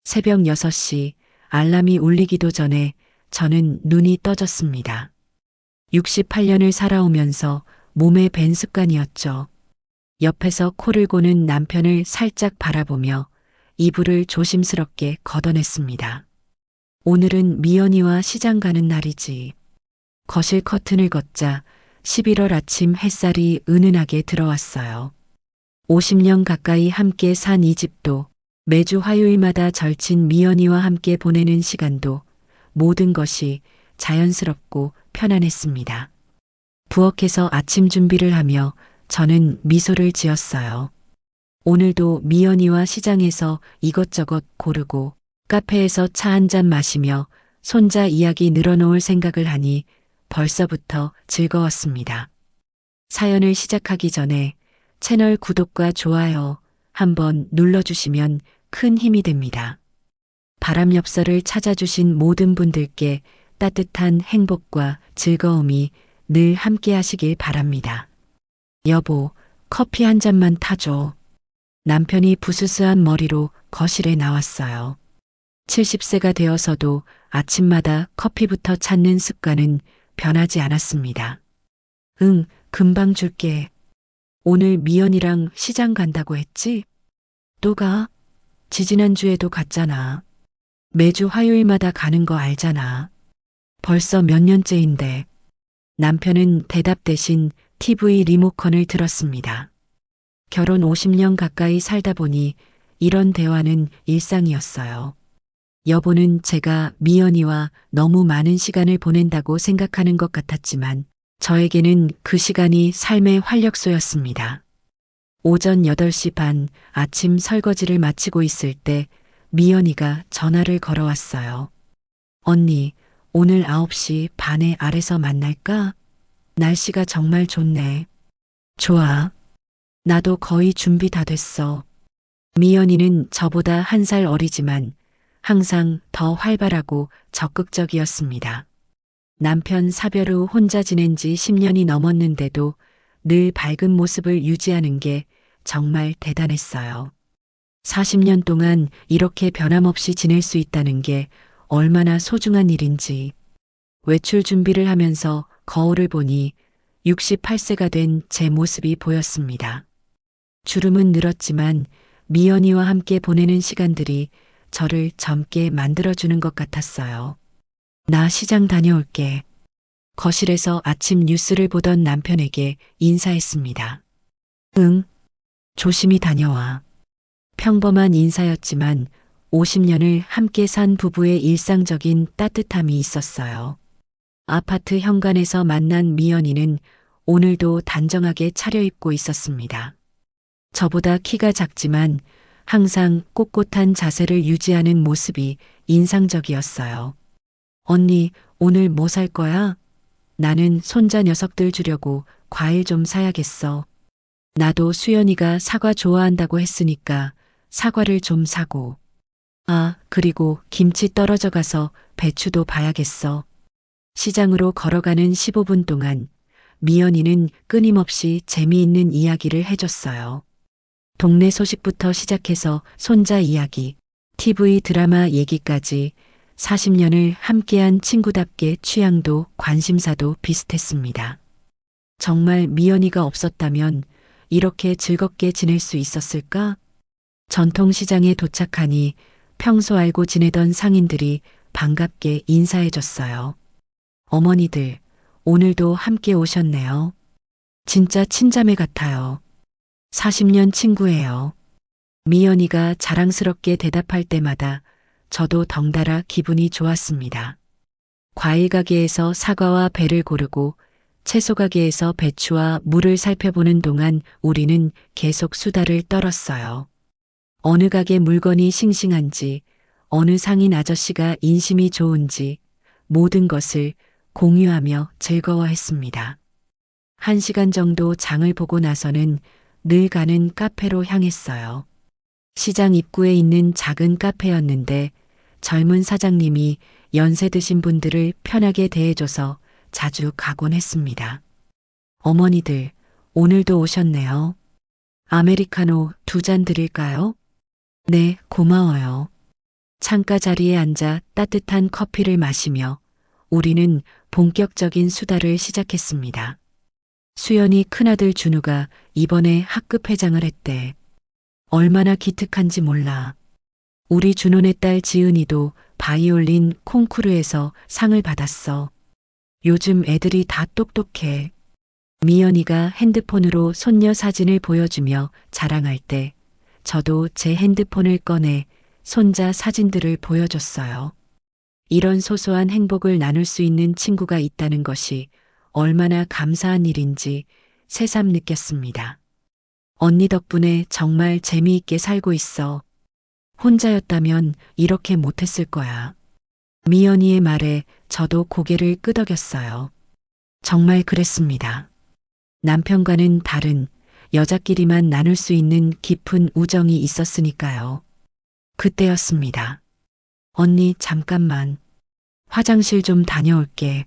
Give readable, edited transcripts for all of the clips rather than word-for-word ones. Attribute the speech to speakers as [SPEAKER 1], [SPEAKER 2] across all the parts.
[SPEAKER 1] 새벽 6시 알람이 울리기도 전에 저는 눈이 떠졌습니다. 68년을 살아오면서 몸에 밴 습관이었죠. 옆에서 코를 고는 남편을 살짝 바라보며 이불을 조심스럽게 걷어냈습니다. 오늘은 미연이와 시장 가는 날이지. 거실 커튼을 걷자 11월 아침 햇살이 은은하게 들어왔어요. 50년 가까이 함께 산 이 집도 매주 화요일마다 절친 미연이와 함께 보내는 시간도 모든 것이 자연스럽고 편안했습니다. 부엌에서 아침 준비를 하며 저는 미소를 지었어요. 오늘도 미연이와 시장에서 이것저것 고르고 카페에서 차 한 잔 마시며 손자 이야기 늘어놓을 생각을 하니 벌써부터 즐거웠습니다. 사연을 시작하기 전에 채널 구독과 좋아요 한번 눌러주시면 큰 힘이 됩니다. 바람엽서를 찾아주신 모든 분들께 따뜻한 행복과 즐거움이 늘 함께 하시길 바랍니다. 여보, 커피 한 잔만 타줘. 남편이 부스스한 머리로 거실에 나왔어요. 70세가 되어서도 아침마다 커피부터 찾는 습관은 변하지 않았습니다. 응, 금방 줄게. 오늘 미연이랑 시장 간다고 했지? 또 가? 지지난주에도 갔잖아. 매주 화요일마다 가는 거 알잖아. 벌써 몇 년째인데. 남편은 대답 대신 TV 리모컨을 들었습니다. 결혼 50년 가까이 살다 보니 이런 대화는 일상이었어요. 여보는 제가 미연이와 너무 많은 시간을 보낸다고 생각하는 것 같았지만 저에게는 그 시간이 삶의 활력소였습니다. 오전 8시 반 아침 설거지를 마치고 있을 때 미연이가 전화를 걸어왔어요. 언니, 오늘 9시 반에 아래서 만날까? 날씨가 정말 좋네. 좋아. 나도 거의 준비 다 됐어. 미연이는 저보다 1살 어리지만 항상 더 활발하고 적극적이었습니다. 남편 사별 후 혼자 지낸 지 10년이 넘었는데도 늘 밝은 모습을 유지하는 게 정말 대단했어요. 40년 동안 이렇게 변함없이 지낼 수 있다는 게 얼마나 소중한 일인지. 외출 준비를 하면서 거울을 보니 68세가 된 제 모습이 보였습니다. 주름은 늘었지만 미연이와 함께 보내는 시간들이 저를 젊게 만들어주는 것 같았어요. 나 시장 다녀올게. 거실에서 아침 뉴스를 보던 남편에게 인사했습니다. 응, 조심히 다녀와. 평범한 인사였지만 50년을 함께 산 부부의 일상적인 따뜻함이 있었어요. 아파트 현관에서 만난 미연이는 오늘도 단정하게 차려입고 있었습니다. 저보다 키가 작지만 항상 꼿꼿한 자세를 유지하는 모습이 인상적이었어요. 언니, 오늘 뭐 살 거야? 나는 손자 녀석들 주려고 과일 좀 사야겠어. 나도 수연이가 사과 좋아한다고 했으니까 사과를 좀 사고. 아, 그리고 김치 떨어져 가서 배추도 봐야겠어. 시장으로 걸어가는 15분 동안 미연이는 끊임없이 재미있는 이야기를 해줬어요. 동네 소식부터 시작해서 손자 이야기, TV 드라마 얘기까지 40년을 함께한 친구답게 취향도 관심사도 비슷했습니다. 정말 미연이가 없었다면 이렇게 즐겁게 지낼 수 있었을까? 전통시장에 도착하니 평소 알고 지내던 상인들이 반갑게 인사해줬어요. 어머니들, 오늘도 함께 오셨네요. 진짜 친자매 같아요. 40년 친구예요. 미연이가 자랑스럽게 대답할 때마다 저도 덩달아 기분이 좋았습니다. 과일 가게에서 사과와 배를 고르고 채소 가게에서 배추와 물을 살펴보는 동안 우리는 계속 수다를 떨었어요. 어느 가게 물건이 싱싱한지, 어느 상인 아저씨가 인심이 좋은지 모든 것을 공유하며 즐거워했습니다. 1시간 정도 장을 보고 나서는 늘 가는 카페로 향했어요. 시장 입구에 있는 작은 카페였는데 젊은 사장님이 연세 드신 분들을 편하게 대해줘서 자주 가곤 했습니다. 어머니들, 오늘도 오셨네요. 아메리카노 2잔 드릴까요? 네, 고마워요. 창가 자리에 앉아 따뜻한 커피를 마시며 우리는 본격적인 수다를 시작했습니다. 수연이 큰아들 준우가 이번에 학급 회장을 했대. 얼마나 기특한지 몰라. 우리 준호네 딸 지은이도 바이올린 콩쿠르에서 상을 받았어. 요즘 애들이 다 똑똑해. 미연이가 핸드폰으로 손녀 사진을 보여주며 자랑할 때 저도 제 핸드폰을 꺼내 손자 사진들을 보여줬어요. 이런 소소한 행복을 나눌 수 있는 친구가 있다는 것이 얼마나 감사한 일인지 새삼 느꼈습니다. 언니 덕분에 정말 재미있게 살고 있어. 혼자였다면 이렇게 못했을 거야. 미연이의 말에 저도 고개를 끄덕였어요. 정말 그랬습니다. 남편과는 다른 여자끼리만 나눌 수 있는 깊은 우정이 있었으니까요. 그때였습니다. 언니 잠깐만. 화장실 좀 다녀올게.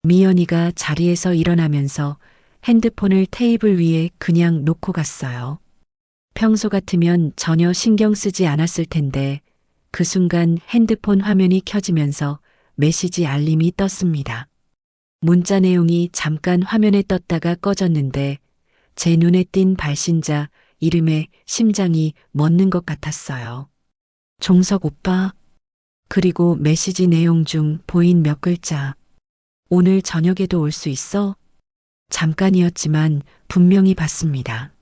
[SPEAKER 1] 미연이가 자리에서 일어나면서 핸드폰을 테이블 위에 그냥 놓고 갔어요. 평소 같으면 전혀 신경 쓰지 않았을 텐데 그 순간 핸드폰 화면이 켜지면서 메시지 알림이 떴습니다. 문자 내용이 잠깐 화면에 떴다가 꺼졌는데 제 눈에 띈 발신자 이름에 심장이 멎는 것 같았어요. 종석 오빠. 그리고 메시지 내용 중 보인 몇 글자. 오늘 저녁에도 올 수 있어? 잠깐이었지만 분명히 봤습니다.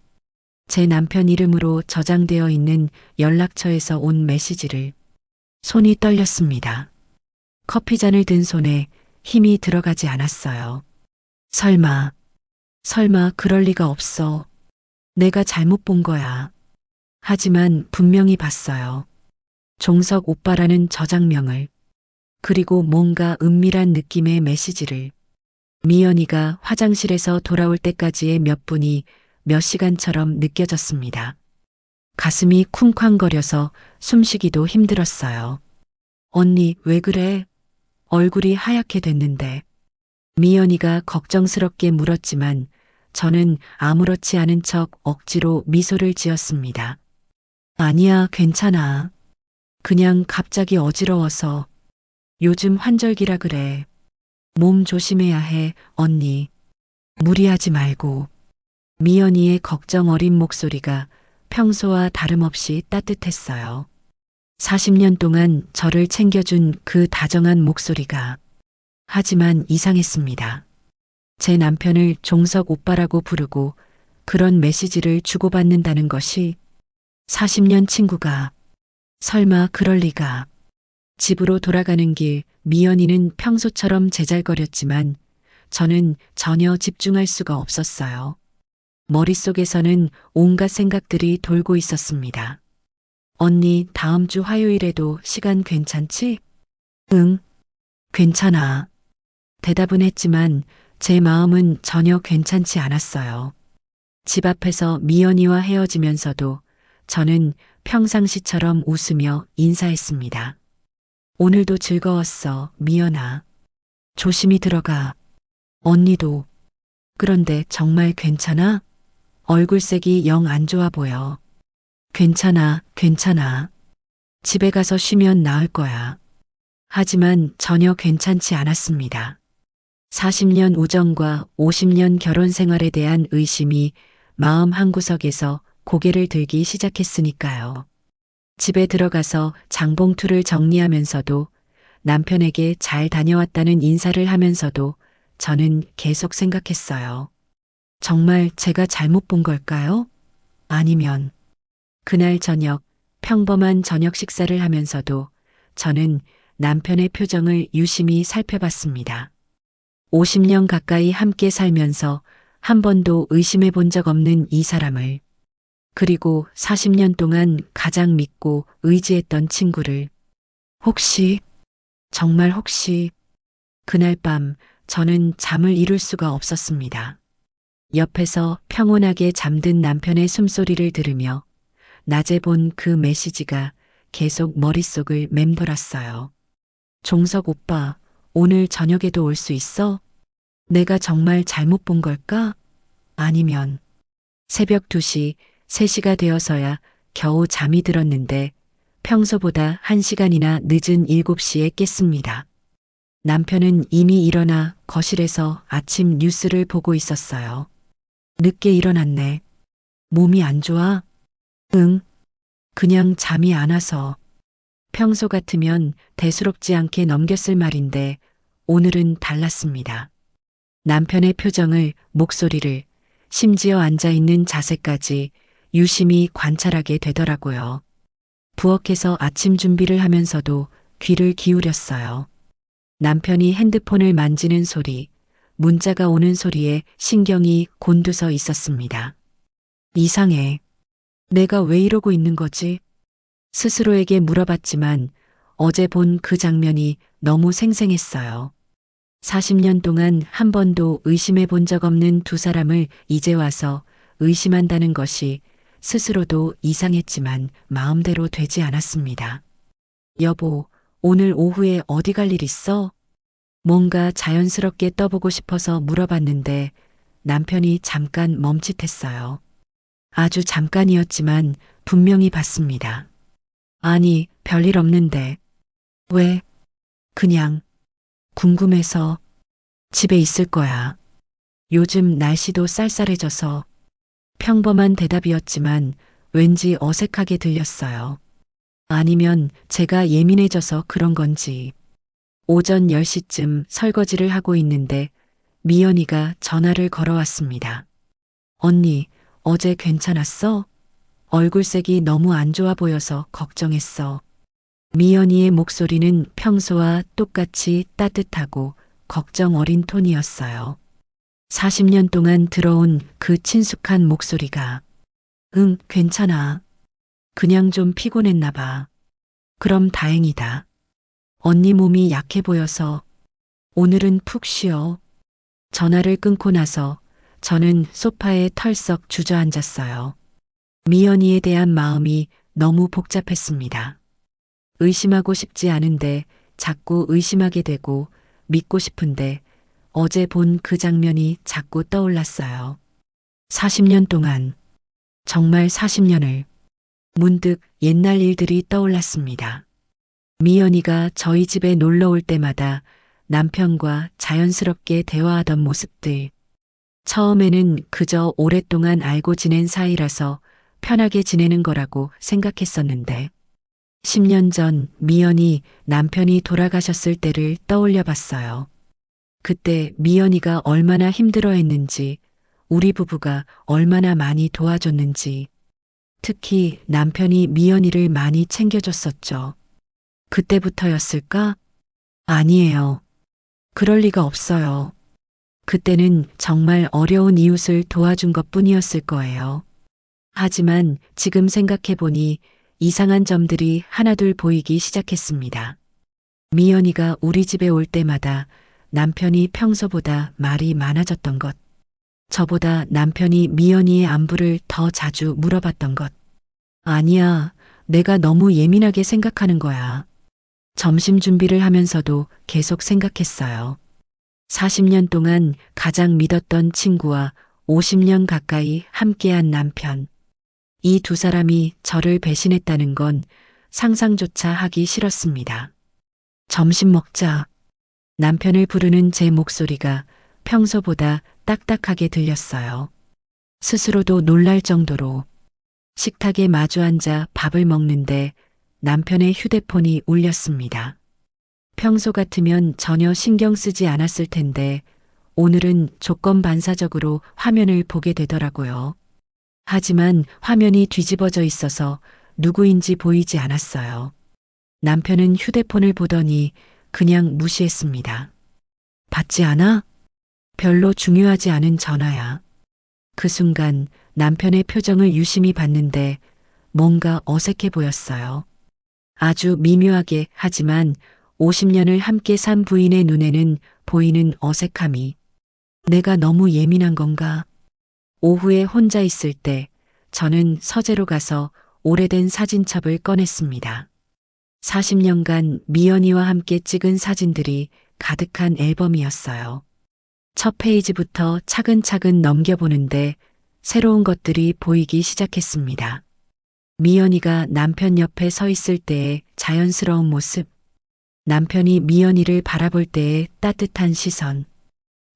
[SPEAKER 1] 제 남편 이름으로 저장되어 있는 연락처에서 온 메시지를. 손이 떨렸습니다. 커피잔을 든 손에 힘이 들어가지 않았어요. 설마 그럴 리가 없어. 내가 잘못 본 거야. 하지만 분명히 봤어요. 종석 오빠라는 저장명을. 그리고 뭔가 은밀한 느낌의 메시지를. 미연이가 화장실에서 돌아올 때까지의 몇 분이 몇 시간처럼 느껴졌습니다. 가슴이 쿵쾅거려서 숨쉬기도 힘들었어요. 언니, 왜 그래? 얼굴이 하얗게 됐는데. 미연이가 걱정스럽게 물었지만 저는 아무렇지 않은 척 억지로 미소를 지었습니다. 아니야, 괜찮아. 그냥 갑자기 어지러워서. 요즘 환절기라 그래. 몸 조심해야 해, 언니. 무리하지 말고. 미연이의 걱정 어린 목소리가 평소와 다름없이 따뜻했어요. 40년 동안 저를 챙겨준 그 다정한 목소리가. 하지만 이상했습니다. 제 남편을 종석 오빠라고 부르고 그런 메시지를 주고받는다는 것이 40년 친구가. 설마 그럴 리가. 집으로 돌아가는 길 미연이는 평소처럼 제잘거렸지만 저는 전혀 집중할 수가 없었어요. 머릿속에서는 온갖 생각들이 돌고 있었습니다. 언니, 다음 주 화요일에도 시간 괜찮지? 응, 괜찮아. 대답은 했지만 제 마음은 전혀 괜찮지 않았어요. 집 앞에서 미연이와 헤어지면서도 저는 평상시처럼 웃으며 인사했습니다. 오늘도 즐거웠어, 미연아. 조심히 들어가. 언니도. 그런데 정말 괜찮아? 얼굴색이 영 안 좋아 보여. 괜찮아. 집에 가서 쉬면 나을 거야. 하지만 전혀 괜찮지 않았습니다. 40년 우정과 50년 결혼 생활에 대한 의심이 마음 한구석에서 고개를 들기 시작했으니까요. 집에 들어가서 장봉투를 정리하면서도 남편에게 잘 다녀왔다는 인사를 하면서도 저는 계속 생각했어요. 정말 제가 잘못 본 걸까요? 아니면 그날 저녁 평범한 저녁 식사를 하면서도 저는 남편의 표정을 유심히 살펴봤습니다. 50년 가까이 함께 살면서 한 번도 의심해 본 적 없는 이 사람을. 그리고 40년 동안 가장 믿고 의지했던 친구를. 혹시, 정말 혹시, 그날 밤 저는 잠을 이룰 수가 없었습니다. 옆에서 평온하게 잠든 남편의 숨소리를 들으며 낮에 본 그 메시지가 계속 머릿속을 맴돌았어요. 종석 오빠, 오늘 저녁에도 올 수 있어? 내가 정말 잘못 본 걸까? 아니면 새벽 2시, 3시가 되어서야 겨우 잠이 들었는데 평소보다 1시간이나 늦은 7시에 깼습니다. 남편은 이미 일어나 거실에서 아침 뉴스를 보고 있었어요. 늦게 일어났네. 몸이 안 좋아? 응, 그냥 잠이 안 와서. 평소 같으면 대수롭지 않게 넘겼을 말인데 오늘은 달랐습니다. 남편의 표정을, 목소리를, 심지어 앉아있는 자세까지 유심히 관찰하게 되더라고요. 부엌에서 아침 준비를 하면서도 귀를 기울였어요. 남편이 핸드폰을 만지는 소리, 문자가 오는 소리에 신경이 곤두서 있었습니다. 이상해. 내가 왜 이러고 있는 거지? 스스로에게 물어봤지만 어제 본 그 장면이 너무 생생했어요. 40년 동안 한 번도 의심해 본 적 없는 두 사람을 이제 와서 의심한다는 것이 스스로도 이상했지만 마음대로 되지 않았습니다. 여보, 오늘 오후에 어디 갈 일 있어? 뭔가 자연스럽게 떠보고 싶어서 물어봤는데 남편이 잠깐 멈칫했어요. 아주 잠깐이었지만 분명히 봤습니다. 아니, 별일 없는데. 왜? 그냥 궁금해서. 집에 있을 거야. 요즘 날씨도 쌀쌀해져서. 평범한 대답이었지만 왠지 어색하게 들렸어요. 아니면 제가 예민해져서 그런 건지. 오전 10시쯤 설거지를 하고 있는데 미연이가 전화를 걸어왔습니다. 언니, 어제 괜찮았어? 얼굴색이 너무 안 좋아 보여서 걱정했어. 미연이의 목소리는 평소와 똑같이 따뜻하고 걱정 어린 톤이었어요. 40년 동안 들어온 그 친숙한 목소리가 응, 괜찮아. 그냥 좀 피곤했나 봐. 그럼 다행이다. 언니 몸이 약해 보여서 오늘은 푹 쉬어. 전화를 끊고 나서 저는 소파에 털썩 주저앉았어요. 미연이에 대한 마음이 너무 복잡했습니다. 의심하고 싶지 않은데 자꾸 의심하게 되고 믿고 싶은데 어제 본 그 장면이 자꾸 떠올랐어요. 40년 동안, 정말 40년을. 문득 옛날 일들이 떠올랐습니다. 미연이가 저희 집에 놀러 올 때마다 남편과 자연스럽게 대화하던 모습들. 처음에는 그저 오랫동안 알고 지낸 사이라서 편하게 지내는 거라고 생각했었는데 10년 전 미연이 남편이 돌아가셨을 때를 떠올려 봤어요. 그때 미연이가 얼마나 힘들어했는지, 우리 부부가 얼마나 많이 도와줬는지, 특히 남편이 미연이를 많이 챙겨줬었죠. 그때부터였을까? 아니에요. 그럴 리가 없어요. 그때는 정말 어려운 이웃을 도와준 것뿐이었을 거예요. 하지만 지금 생각해보니 이상한 점들이 하나둘 보이기 시작했습니다. 미연이가 우리 집에 올 때마다 남편이 평소보다 말이 많아졌던 것. 저보다 남편이 미연이의 안부를 더 자주 물어봤던 것. 아니야, 내가 너무 예민하게 생각하는 거야. 점심 준비를 하면서도 계속 생각했어요. 40년 동안 가장 믿었던 친구와 50년 가까이 함께한 남편. 이 두 사람이 저를 배신했다는 건 상상조차 하기 싫었습니다. 점심 먹자. 남편을 부르는 제 목소리가 평소보다 딱딱하게 들렸어요. 스스로도 놀랄 정도로 식탁에 마주 앉아 밥을 먹는데 남편의 휴대폰이 울렸습니다. 평소 같으면 전혀 신경 쓰지 않았을 텐데 오늘은 조건 반사적으로 화면을 보게 되더라고요. 하지만 화면이 뒤집어져 있어서 누구인지 보이지 않았어요. 남편은 휴대폰을 보더니 그냥 무시했습니다. 받지 않아? 별로 중요하지 않은 전화야. 그 순간 남편의 표정을 유심히 봤는데 뭔가 어색해 보였어요. 아주 미묘하게 하지만 50년을 함께 산 부인의 눈에는 보이는 어색함이. 내가 너무 예민한 건가? 오후에 혼자 있을 때 저는 서재로 가서 오래된 사진첩을 꺼냈습니다. 40년간 미연이와 함께 찍은 사진들이 가득한 앨범이었어요. 첫 페이지부터 차근차근 넘겨보는데 새로운 것들이 보이기 시작했습니다. 미연이가 남편 옆에 서 있을 때의 자연스러운 모습, 남편이 미연이를 바라볼 때의 따뜻한 시선.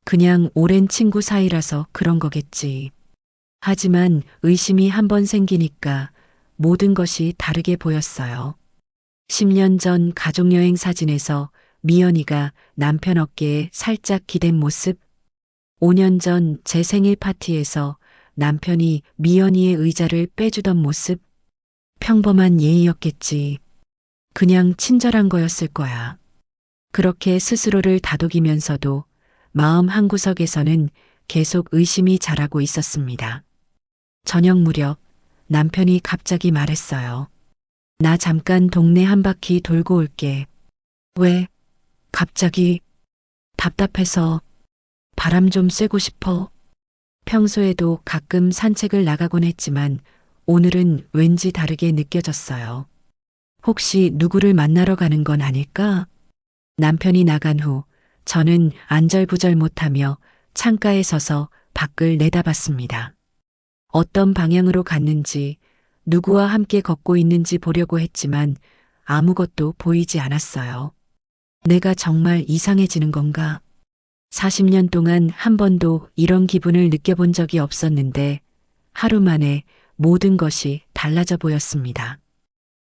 [SPEAKER 1] 그냥 오랜 친구 사이라서 그런 거겠지. 하지만 의심이 한번 생기니까 모든 것이 다르게 보였어요. 10년 전 가족여행 사진에서 미연이가 남편 어깨에 살짝 기댄 모습, 5년 전 제 생일 파티에서 남편이 미연이의 의자를 빼주던 모습, 평범한 예의였겠지. 그냥 친절한 거였을 거야. 그렇게 스스로를 다독이면서도 마음 한구석에서는 계속 의심이 자라고 있었습니다. 저녁 무렵 남편이 갑자기 말했어요. 나 잠깐 동네 한 바퀴 돌고 올게. 왜? 갑자기? 답답해서 바람 좀 쐬고 싶어. 평소에도 가끔 산책을 나가곤 했지만 오늘은 왠지 다르게 느껴졌어요. 혹시 누구를 만나러 가는 건 아닐까? 남편이 나간 후 저는 안절부절 못하며 창가에 서서 밖을 내다봤습니다. 어떤 방향으로 갔는지, 누구와 함께 걷고 있는지 보려고 했지만 아무것도 보이지 않았어요. 내가 정말 이상해지는 건가? 40년 동안 한 번도 이런 기분을 느껴본 적이 없었는데 하루 만에 모든 것이 달라져 보였습니다.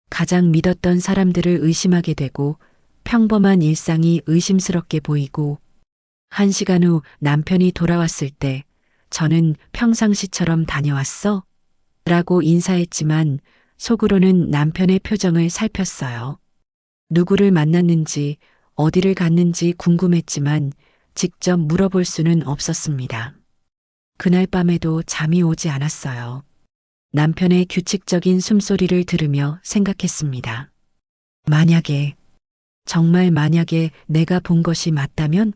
[SPEAKER 1] 가장 믿었던 사람들을 의심하게 되고 평범한 일상이 의심스럽게 보이고 1시간 후 남편이 돌아왔을 때 저는 평상시처럼 다녀왔어? 라고 인사했지만 속으로는 남편의 표정을 살폈어요. 누구를 만났는지 어디를 갔는지 궁금했지만 직접 물어볼 수는 없었습니다. 그날 밤에도 잠이 오지 않았어요. 남편의 규칙적인 숨소리를 들으며 생각했습니다. 만약에, 정말 만약에 내가 본 것이 맞다면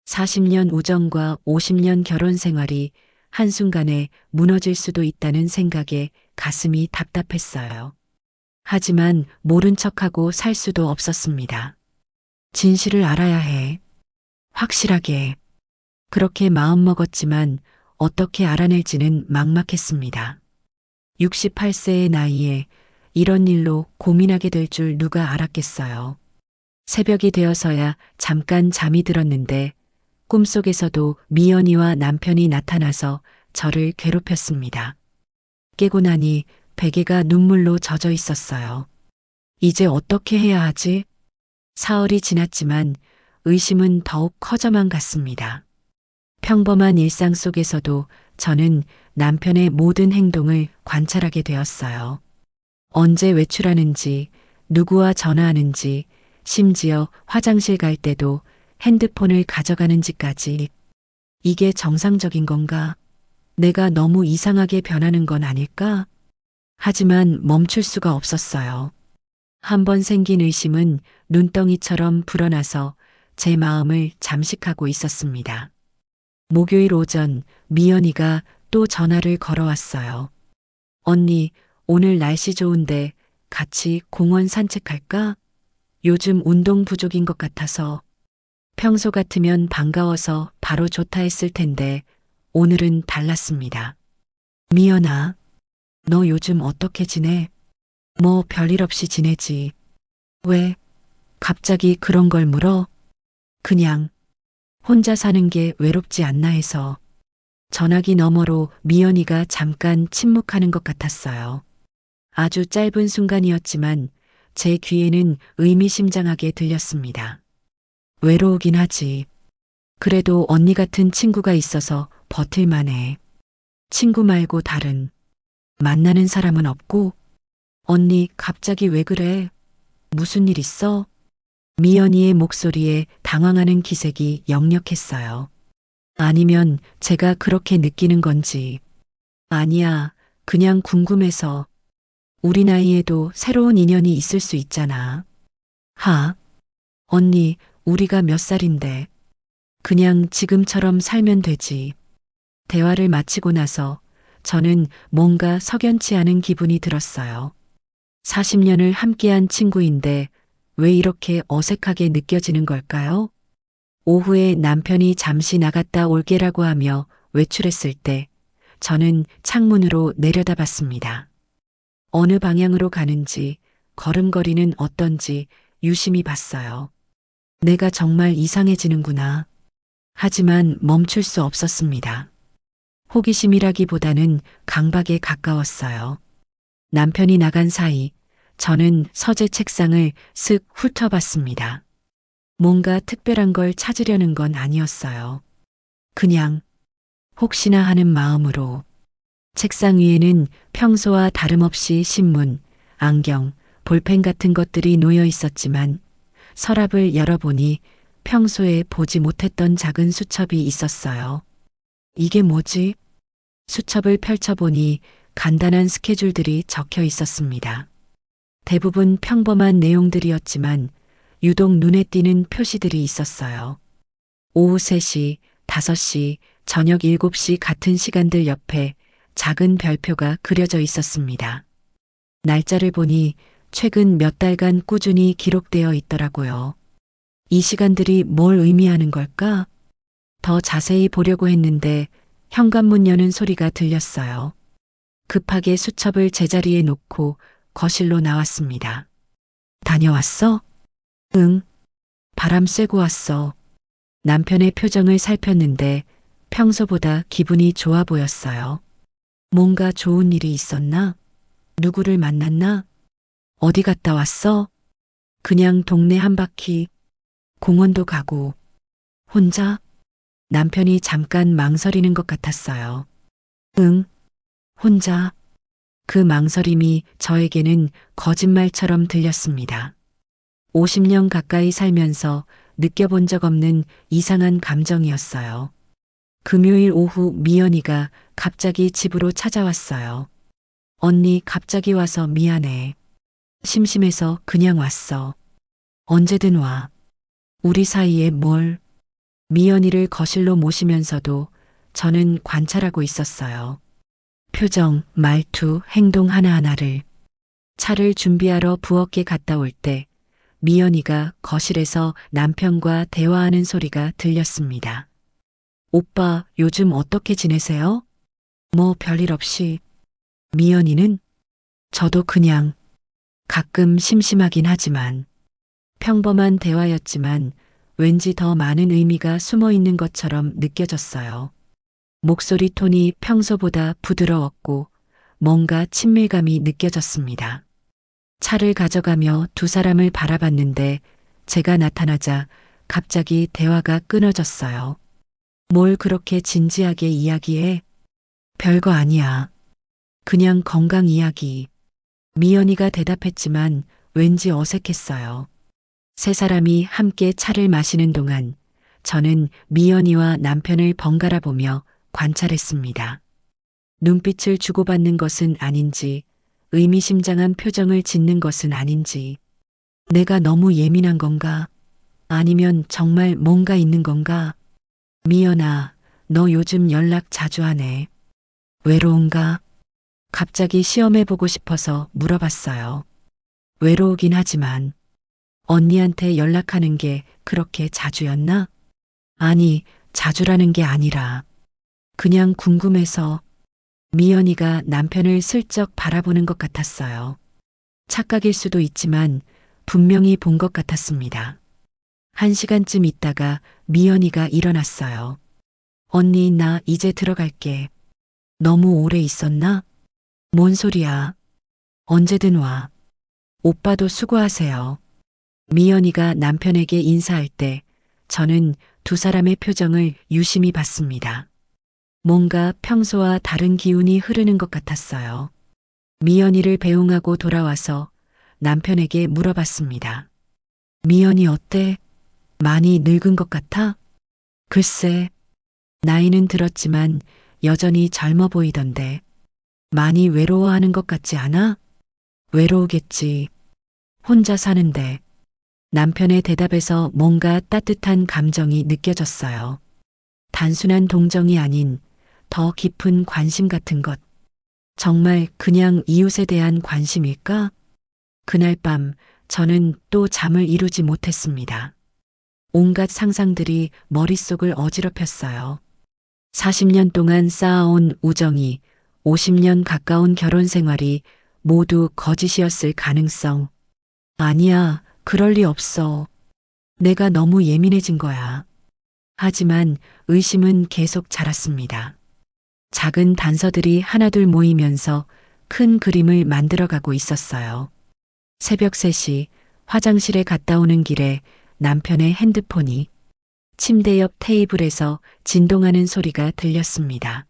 [SPEAKER 1] 40년 우정과 50년 결혼 생활이 한순간에 무너질 수도 있다는 생각에 가슴이 답답했어요. 하지만 모른 척하고 살 수도 없었습니다. 진실을 알아야 해. 확실하게. 그렇게 마음먹었지만 어떻게 알아낼지는 막막했습니다. 68세의 나이에 이런 일로 고민하게 될 줄 누가 알았겠어요. 새벽이 되어서야 잠깐 잠이 들었는데 꿈속에서도 미연이와 남편이 나타나서 저를 괴롭혔습니다. 깨고 나니 베개가 눈물로 젖어 있었어요. 이제 어떻게 해야 하지? 사흘이 지났지만 의심은 더욱 커져만 갔습니다. 평범한 일상 속에서도 저는 남편의 모든 행동을 관찰하게 되었어요. 언제 외출하는지, 누구와 전화하는지, 심지어 화장실 갈 때도 핸드폰을 가져가는지까지. 이게 정상적인 건가? 내가 너무 이상하게 변하는 건 아닐까? 하지만 멈출 수가 없었어요. 한 번 생긴 의심은 눈덩이처럼 불어나서 제 마음을 잠식하고 있었습니다. 목요일 오전 미연이가 또 전화를 걸어왔어요. 언니, 오늘 날씨 좋은데 같이 공원 산책할까? 요즘 운동 부족인 것 같아서. 평소 같으면 반가워서 바로 좋다 했을 텐데 오늘은 달랐습니다. 미연아, 너 요즘 어떻게 지내? 뭐 별일 없이 지내지. 왜? 갑자기 그런 걸 물어? 그냥 혼자 사는 게 외롭지 않나 해서. 전화기 너머로 미연이가 잠깐 침묵하는 것 같았어요. 아주 짧은 순간이었지만 제 귀에는 의미심장하게 들렸습니다. 외로우긴 하지. 그래도 언니 같은 친구가 있어서 버틸만해. 친구 말고 다른 만나는 사람은 없고. 언니 갑자기 왜 그래? 무슨 일 있어? 미연이의 목소리에 당황하는 기색이 역력했어요. 아니면 제가 그렇게 느끼는 건지. 아니야, 그냥 궁금해서. 우리 나이에도 새로운 인연이 있을 수 있잖아. 언니, 우리가 몇 살인데. 그냥 지금처럼 살면 되지. 대화를 마치고 나서 저는 뭔가 석연치 않은 기분이 들었어요. 40년을 함께한 친구인데 왜 이렇게 어색하게 느껴지는 걸까요? 오후에 남편이 잠시 나갔다 올게라고 하며 외출했을 때 저는 창문으로 내려다봤습니다. 어느 방향으로 가는지, 걸음걸이는 어떤지 유심히 봤어요. 내가 정말 이상해지는구나. 하지만 멈출 수 없었습니다. 호기심이라기보다는 강박에 가까웠어요. 남편이 나간 사이 저는 서재 책상을 슥 훑어봤습니다. 뭔가 특별한 걸 찾으려는 건 아니었어요. 그냥 혹시나 하는 마음으로. 책상 위에는 평소와 다름없이 신문, 안경, 볼펜 같은 것들이 놓여 있었지만 서랍을 열어보니 평소에 보지 못했던 작은 수첩이 있었어요. 이게 뭐지? 수첩을 펼쳐보니 간단한 스케줄들이 적혀 있었습니다. 대부분 평범한 내용들이었지만 유독 눈에 띄는 표시들이 있었어요. 오후 3시, 5시, 저녁 7시 같은 시간들 옆에 작은 별표가 그려져 있었습니다. 날짜를 보니 최근 몇 달간 꾸준히 기록되어 있더라고요. 이 시간들이 뭘 의미하는 걸까? 더 자세히 보려고 했는데 현관문 여는 소리가 들렸어요. 급하게 수첩을 제자리에 놓고 거실로 나왔습니다. 다녀왔어? 응. 바람 쐬고 왔어. 남편의 표정을 살폈는데 평소보다 기분이 좋아 보였어요. 뭔가 좋은 일이 있었나? 누구를 만났나? 어디 갔다 왔어? 그냥 동네 한 바퀴, 공원도 가고. 혼자? 남편이 잠깐 망설이는 것 같았어요. 응, 혼자. 그 망설임이 저에게는 거짓말처럼 들렸습니다. 50년 가까이 살면서 느껴본 적 없는 이상한 감정이었어요. 금요일 오후 미연이가 갑자기 집으로 찾아왔어요. 언니 갑자기 와서 미안해. 심심해서 그냥 왔어. 언제든 와. 우리 사이에 뭘. 미연이를 거실로 모시면서도 저는 관찰하고 있었어요. 표정, 말투, 행동 하나하나를. 차를 준비하러 부엌에 갔다 올 때 미연이가 거실에서 남편과 대화하는 소리가 들렸습니다. 오빠, 요즘 어떻게 지내세요? 뭐 별일 없이. 미연이는? 저도 그냥 가끔 심심하긴 하지만. 평범한 대화였지만 왠지 더 많은 의미가 숨어 있는 것처럼 느껴졌어요. 목소리 톤이 평소보다 부드러웠고 뭔가 친밀감이 느껴졌습니다. 차를 가져가며 두 사람을 바라봤는데 제가 나타나자 갑자기 대화가 끊어졌어요. 뭘 그렇게 진지하게 이야기해? 별거 아니야. 그냥 건강 이야기. 미연이가 대답했지만 왠지 어색했어요. 세 사람이 함께 차를 마시는 동안 저는 미연이와 남편을 번갈아 보며 관찰했습니다. 눈빛을 주고받는 것은 아닌지, 의미심장한 표정을 짓는 것은 아닌지, 내가 너무 예민한 건가? 아니면 정말 뭔가 있는 건가? 미연아, 너 요즘 연락 자주 하네. 외로운가? 갑자기 시험해보고 싶어서 물어봤어요. 외로우긴 하지만 언니한테 연락하는 게 그렇게 자주였나? 아니, 자주라는 게 아니라 그냥 궁금해서. 미연이가 남편을 슬쩍 바라보는 것 같았어요. 착각일 수도 있지만 분명히 본 것 같았습니다. 1시간쯤 있다가 미연이가 일어났어요. 언니, 나 이제 들어갈게. 너무 오래 있었나? 뭔 소리야. 언제든 와. 오빠도 수고하세요. 미연이가 남편에게 인사할 때 저는 두 사람의 표정을 유심히 봤습니다. 뭔가 평소와 다른 기운이 흐르는 것 같았어요. 미연이를 배웅하고 돌아와서 남편에게 물어봤습니다. 미연이 어때? 많이 늙은 것 같아? 글쎄, 나이는 들었지만 여전히 젊어 보이던데. 많이 외로워하는 것 같지 않아? 외로우겠지. 혼자 사는데. 남편의 대답에서 뭔가 따뜻한 감정이 느껴졌어요. 단순한 동정이 아닌 더 깊은 관심 같은 것. 정말 그냥 이웃에 대한 관심일까? 그날 밤 저는 또 잠을 이루지 못했습니다. 온갖 상상들이 머릿속을 어지럽혔어요. 40년 동안 쌓아온 우정이 50년 가까운 결혼 생활이 모두 거짓이었을 가능성. 아니야, 그럴 리 없어. 내가 너무 예민해진 거야. 하지만 의심은 계속 자랐습니다. 작은 단서들이 하나둘 모이면서 큰 그림을 만들어가고 있었어요. 새벽 3시 화장실에 갔다 오는 길에 남편의 핸드폰이 침대 옆 테이블에서 진동하는 소리가 들렸습니다.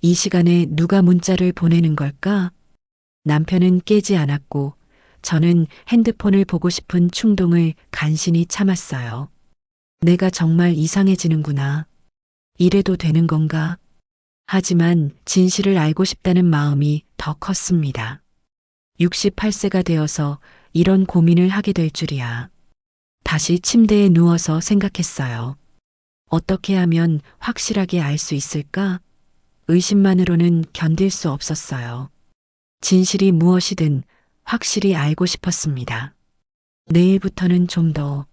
[SPEAKER 1] 이 시간에 누가 문자를 보내는 걸까? 남편은 깨지 않았고 저는 핸드폰을 보고 싶은 충동을 간신히 참았어요. 내가 정말 이상해지는구나. 이래도 되는 건가? 하지만 진실을 알고 싶다는 마음이 더 컸습니다. 68세가 되어서 이런 고민을 하게 될 줄이야. 다시 침대에 누워서 생각했어요. 어떻게 하면 확실하게 알 수 있을까? 의심만으로는 견딜 수 없었어요. 진실이 무엇이든 확실히 알고 싶었습니다. 내일부터는 좀 더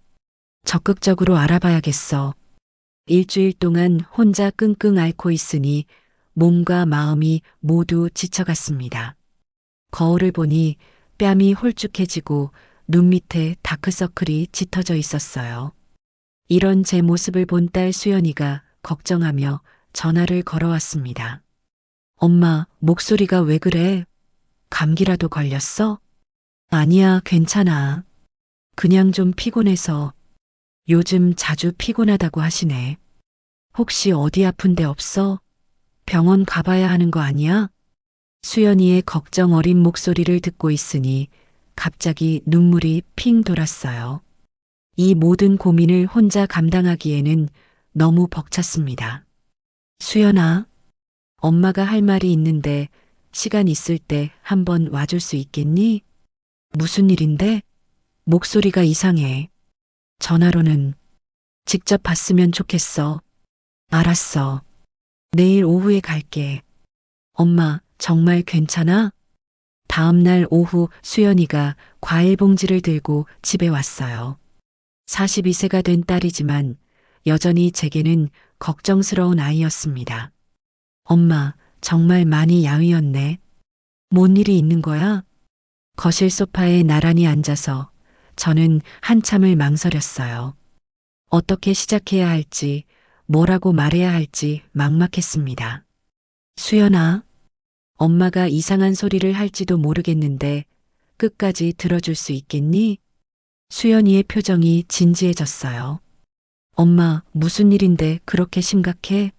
[SPEAKER 1] 적극적으로 알아봐야겠어. 일주일 동안 혼자 끙끙 앓고 있으니 몸과 마음이 모두 지쳐갔습니다. 거울을 보니 뺨이 홀쭉해지고 눈 밑에 다크서클이 짙어져 있었어요. 이런 제 모습을 본 딸 수연이가 걱정하며 전화를 걸어왔습니다. 엄마, 목소리가 왜 그래? 감기라도 걸렸어? 아니야, 괜찮아. 그냥 좀 피곤해서. 요즘 자주 피곤하다고 하시네. 혹시 어디 아픈 데 없어? 병원 가봐야 하는 거 아니야? 수연이의 걱정 어린 목소리를 듣고 있으니 갑자기 눈물이 핑 돌았어요. 이 모든 고민을 혼자 감당하기에는 너무 벅찼습니다. 수연아, 엄마가 할 말이 있는데 시간 있을 때 한번 와줄 수 있겠니? 무슨 일인데? 목소리가 이상해. 전화로는 직접 봤으면 좋겠어. 알았어. 내일 오후에 갈게. 엄마, 정말 괜찮아? 다음 날 오후 수연이가 과일 봉지를 들고 집에 왔어요. 42세가 된 딸이지만 여전히 제게는 걱정스러운 아이였습니다. 엄마, 정말 많이 야위었네. 뭔 일이 있는 거야? 거실 소파에 나란히 앉아서 저는 한참을 망설였어요. 어떻게 시작해야 할지, 뭐라고 말해야 할지 막막했습니다. 수연아, 엄마가 이상한 소리를 할지도 모르겠는데 끝까지 들어줄 수 있겠니? 수연이의 표정이 진지해졌어요. 엄마, 무슨 일인데 그렇게 심각해?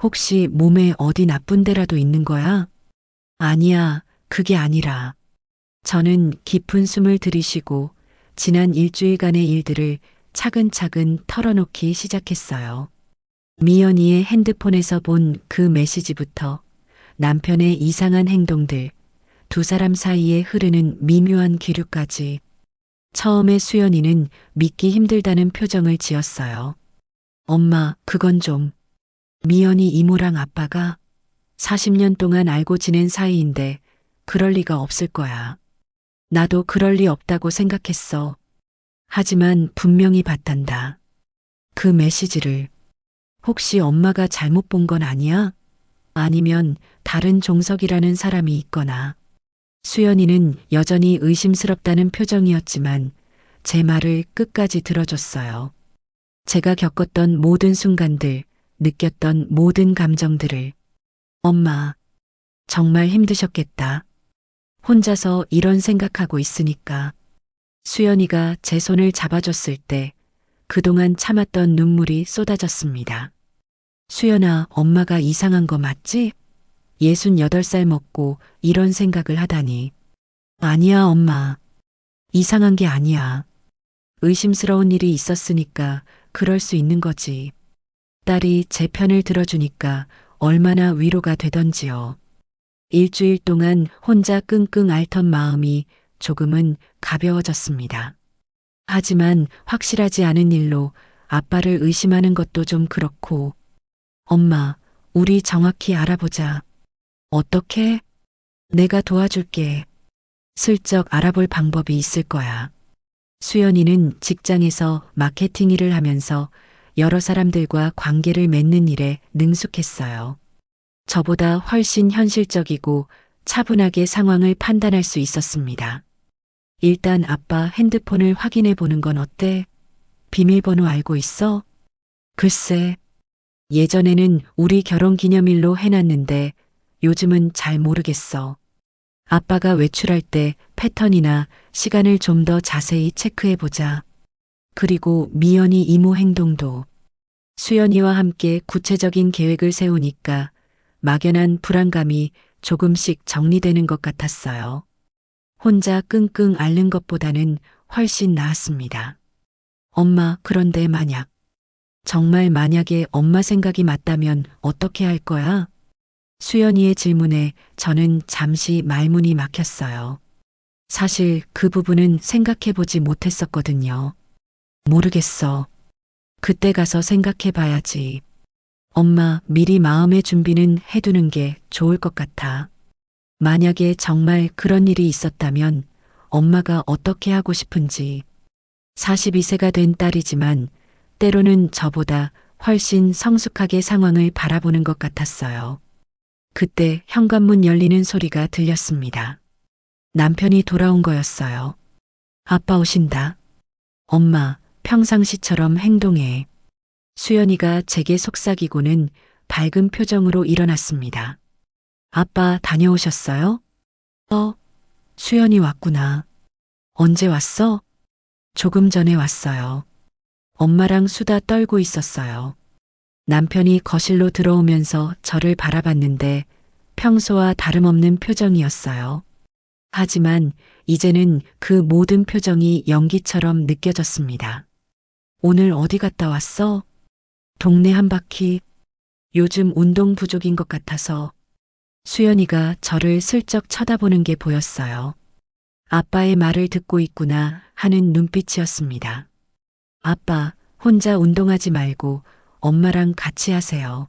[SPEAKER 1] 혹시 몸에 어디 나쁜 데라도 있는 거야? 아니야, 그게 아니라. 저는 깊은 숨을 들이쉬고 지난 일주일간의 일들을 차근차근 털어놓기 시작했어요. 미연이의 핸드폰에서 본 그 메시지부터 남편의 이상한 행동들, 두 사람 사이에 흐르는 미묘한 기류까지. 처음에 수연이는 믿기 힘들다는 표정을 지었어요. 엄마, 그건 좀. 미연이 이모랑 아빠가 40년 동안 알고 지낸 사이인데 그럴 리가 없을 거야. 나도 그럴 리 없다고 생각했어. 하지만 분명히 봤단다. 그 메시지를. 혹시 엄마가 잘못 본 건 아니야? 아니면 다른 종석이라는 사람이 있거나. 수연이는 여전히 의심스럽다는 표정이었지만 제 말을 끝까지 들어줬어요. 제가 겪었던 모든 순간들, 느꼈던 모든 감정들을. 엄마, 정말 힘드셨겠다. 혼자서 이런 생각하고 있으니까. 수연이가 제 손을 잡아줬을 때 그동안 참았던 눈물이 쏟아졌습니다. 수연아, 엄마가 이상한 거 맞지? 68살 먹고 이런 생각을 하다니. 아니야, 엄마. 이상한 게 아니야. 의심스러운 일이 있었으니까 그럴 수 있는 거지. 딸이 제 편을 들어주니까 얼마나 위로가 되던지요. 일주일 동안 혼자 끙끙 앓던 마음이 조금은 가벼워졌습니다. 하지만 확실하지 않은 일로 아빠를 의심하는 것도 좀 그렇고. 엄마, 우리 정확히 알아보자. 어떻게? 내가 도와줄게. 슬쩍 알아볼 방법이 있을 거야. 수연이는 직장에서 마케팅 일을 하면서 여러 사람들과 관계를 맺는 일에 능숙했어요. 저보다 훨씬 현실적이고 차분하게 상황을 판단할 수 있었습니다. 일단 아빠 핸드폰을 확인해 보는 건 어때? 비밀번호 알고 있어? 글쎄, 예전에는 우리 결혼 기념일로 해놨는데 요즘은 잘 모르겠어. 아빠가 외출할 때 패턴이나 시간을 좀 더 자세히 체크해 보자. 그리고 미연이 이모 행동도. 수연이와 함께 구체적인 계획을 세우니까 막연한 불안감이 조금씩 정리되는 것 같았어요. 혼자 끙끙 앓는 것보다는 훨씬 나았습니다. 엄마, 그런데 정말 만약에 엄마 생각이 맞다면 어떻게 할 거야? 수연이의 질문에 저는 잠시 말문이 막혔어요. 사실 그 부분은 생각해 보지 못했었거든요. 모르겠어. 그때 가서 생각해 봐야지. 엄마, 미리 마음의 준비는 해두는 게 좋을 것 같아. 만약에 정말 그런 일이 있었다면 엄마가 어떻게 하고 싶은지. 42세가 된 딸이지만 때로는 저보다 훨씬 성숙하게 상황을 바라보는 것 같았어요. 그때 현관문 열리는 소리가 들렸습니다. 남편이 돌아온 거였어요. 아빠 오신다. 엄마, 평상시처럼 행동해. 수연이가 제게 속삭이고는 밝은 표정으로 일어났습니다. 아빠 다녀오셨어요? 수연이 왔구나. 언제 왔어? 조금 전에 왔어요. 엄마랑 수다 떨고 있었어요. 남편이 거실로 들어오면서 저를 바라봤는데 평소와 다름없는 표정이었어요. 하지만 이제는 그 모든 표정이 연기처럼 느껴졌습니다. 오늘 어디 갔다 왔어? 동네 한 바퀴. 요즘 운동 부족인 것 같아서. 수연이가 저를 슬쩍 쳐다보는 게 보였어요. 아빠의 말을 듣고 있구나 하는 눈빛이었습니다. 아빠, 혼자 운동하지 말고 엄마랑 같이 하세요.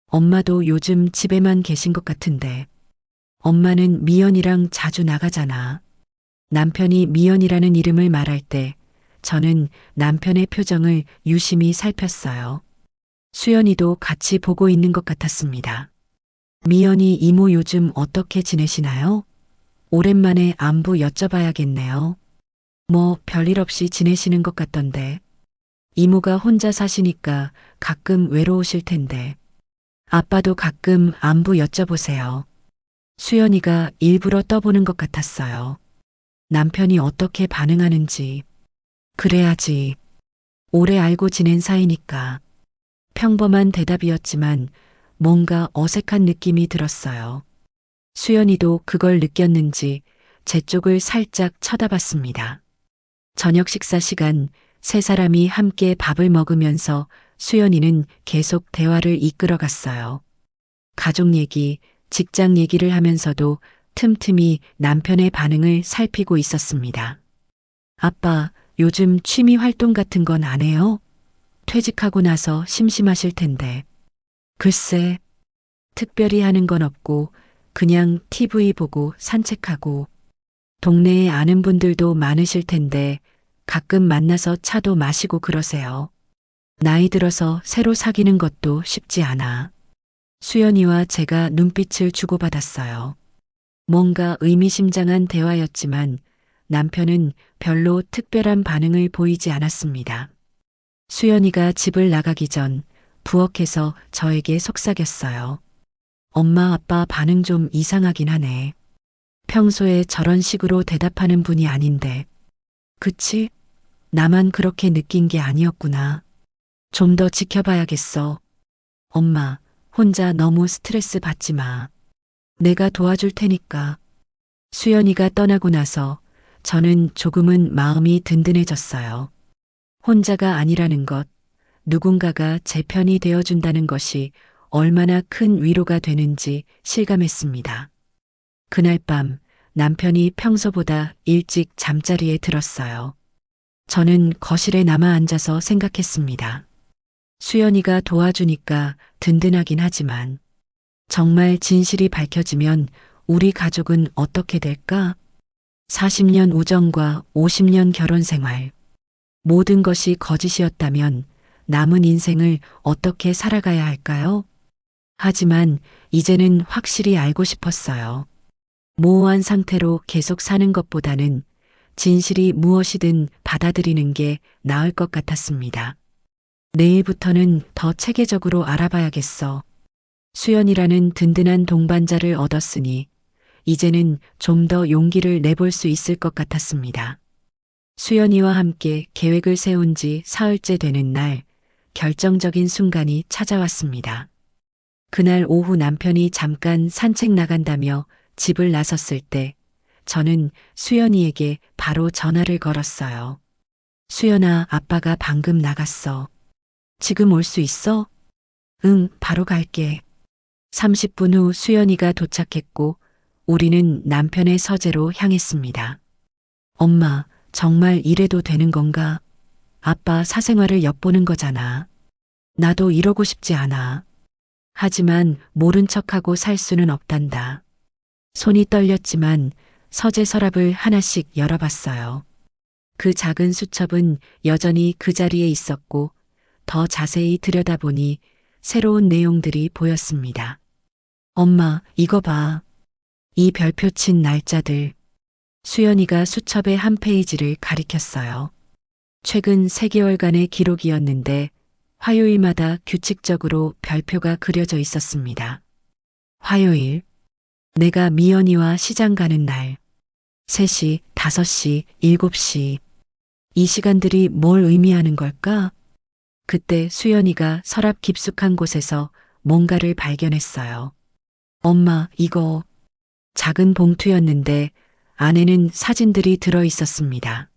[SPEAKER 1] 엄마도 요즘 집에만 계신 것 같은데. 엄마는 미연이랑 자주 나가잖아. 남편이 미연이라는 이름을 말할 때 저는 남편의 표정을 유심히 살폈어요. 수연이도 같이 보고 있는 것 같았습니다. 미연이 이모 요즘 어떻게 지내시나요? 오랜만에 안부 여쭤봐야겠네요. 뭐 별일 없이 지내시는 것 같던데. 이모가 혼자 사시니까 가끔 외로우실 텐데. 아빠도 가끔 안부 여쭤보세요. 수연이가 일부러 떠보는 것 같았어요. 남편이 어떻게 반응하는지. 그래야지. 오래 알고 지낸 사이니까. 평범한 대답이었지만 뭔가 어색한 느낌이 들었어요. 수연이도 그걸 느꼈는지 제 쪽을 살짝 쳐다봤습니다. 저녁 식사 시간 세 사람이 함께 밥을 먹으면서 수연이는 계속 대화를 이끌어갔어요. 가족 얘기, 직장 얘기를 하면서도 틈틈이 남편의 반응을 살피고 있었습니다. 아빠, 요즘 취미 활동 같은 건 안 해요? 퇴직하고 나서 심심하실 텐데. 글쎄, 특별히 하는 건 없고 그냥 TV 보고 산책하고 동네에 아는 분들도 많으실 텐데 가끔 만나서 차도 마시고 그러세요. 나이 들어서 새로 사귀는 것도 쉽지 않아. 수연이와 제가 눈빛을 주고받았어요. 뭔가 의미심장한 대화였지만 남편은 별로 특별한 반응을 보이지 않았습니다. 수연이가 집을 나가기 전 부엌에서 저에게 속삭였어요. 엄마 아빠 반응 좀 이상하긴 하네. 평소에 저런 식으로 대답하는 분이 아닌데. 그치? 나만 그렇게 느낀 게 아니었구나. 좀 더 지켜봐야겠어. 엄마, 혼자 너무 스트레스 받지 마. 내가 도와줄 테니까. 수연이가 떠나고 나서 저는 조금은 마음이 든든해졌어요. 혼자가 아니라는 것, 누군가가 제 편이 되어준다는 것이 얼마나 큰 위로가 되는지 실감했습니다. 그날 밤 남편이 평소보다 일찍 잠자리에 들었어요. 저는 거실에 남아 앉아서 생각했습니다. 수연이가 도와주니까 든든하긴 하지만 정말 진실이 밝혀지면 우리 가족은 어떻게 될까? 40년 우정과 50년 결혼 생활. 모든 것이 거짓이었다면 남은 인생을 어떻게 살아가야 할까요? 하지만 이제는 확실히 알고 싶었어요. 모호한 상태로 계속 사는 것보다는 진실이 무엇이든 받아들이는 게 나을 것 같았습니다. 내일부터는 더 체계적으로 알아봐야겠어. 수연이라는 든든한 동반자를 얻었으니 이제는 좀 더 용기를 내볼 수 있을 것 같았습니다. 수연이와 함께 계획을 세운 지 사흘째 되는 날, 결정적인 순간이 찾아왔습니다. 그날 오후 남편이 잠깐 산책 나간다며 집을 나섰을 때 저는 수연이에게 바로 전화를 걸었어요. 수연아, 아빠가 방금 나갔어. 지금 올 수 있어? 응, 바로 갈게. 30분 후 수연이가 도착했고 우리는 남편의 서재로 향했습니다. 엄마, 정말 이래도 되는 건가? 아빠 사생활을 엿보는 거잖아. 나도 이러고 싶지 않아. 하지만 모른 척하고 살 수는 없단다. 손이 떨렸지만 서재 서랍을 하나씩 열어봤어요. 그 작은 수첩은 여전히 그 자리에 있었고 더 자세히 들여다보니 새로운 내용들이 보였습니다. 엄마, 이거 봐. 이 별표 친 날짜들. 수연이가 수첩의 한 페이지를 가리켰어요. 최근 3개월간의 기록이었는데 화요일마다 규칙적으로 별표가 그려져 있었습니다. 화요일, 내가 미연이와 시장 가는 날. 3시, 5시, 7시. 이 시간들이 뭘 의미하는 걸까? 그때 수연이가 서랍 깊숙한 곳에서 뭔가를 발견했어요. 엄마, 이거. 작은 봉투였는데 안에는 사진들이 들어 있었습니다.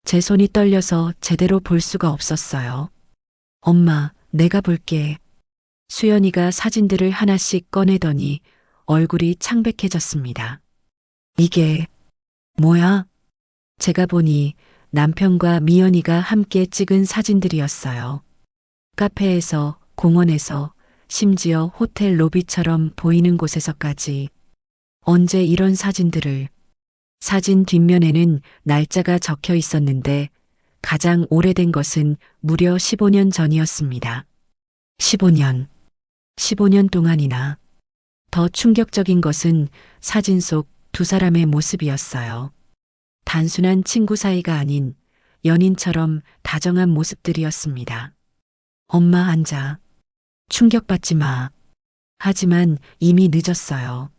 [SPEAKER 1] 제 손이 떨려서 제대로 볼 수가 없었어요. 엄마, 내가 볼게. 수연이가 사진들을 하나씩 꺼내더니 얼굴이 창백해졌습니다. 이게 뭐야? 제가 보니 남편과 미연이가 함께 찍은 사진들이었어요. 카페에서, 공원에서, 심지어 호텔 로비처럼 보이는 곳에서까지. 언제 이런 사진들을. 사진 뒷면에는 날짜가 적혀 있었는데 가장 오래된 것은 무려 15년 전이었습니다. 15년. 15년 동안이나. 더 충격적인 것은 사진 속 두 사람의 모습이었어요. 단순한 친구 사이가 아닌 연인처럼 다정한 모습들이었습니다. 엄마, 앉아. 충격받지 마. 하지만 이미 늦었어요.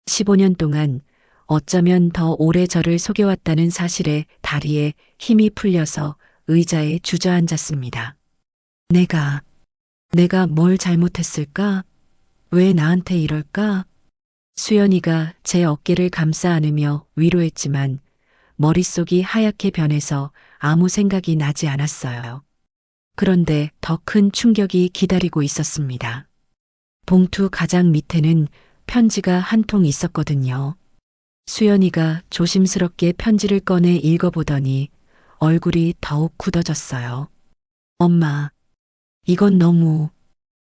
[SPEAKER 1] 15년 동안 어쩌면 더 오래 저를 속여왔다는 사실에 다리에 힘이 풀려서 의자에 주저앉았습니다. 내가 뭘 잘못했을까? 왜 나한테 이럴까? 수연이가 제 어깨를 감싸 안으며 위로했지만 머릿속이 하얗게 변해서 아무 생각이 나지 않았어요. 그런데 더 큰 충격이 기다리고 있었습니다. 봉투 가장 밑에는 편지가 한 통 있었거든요. 수연이가 조심스럽게 편지를 꺼내 읽어보더니 얼굴이 더욱 굳어졌어요. 엄마, 이건 너무.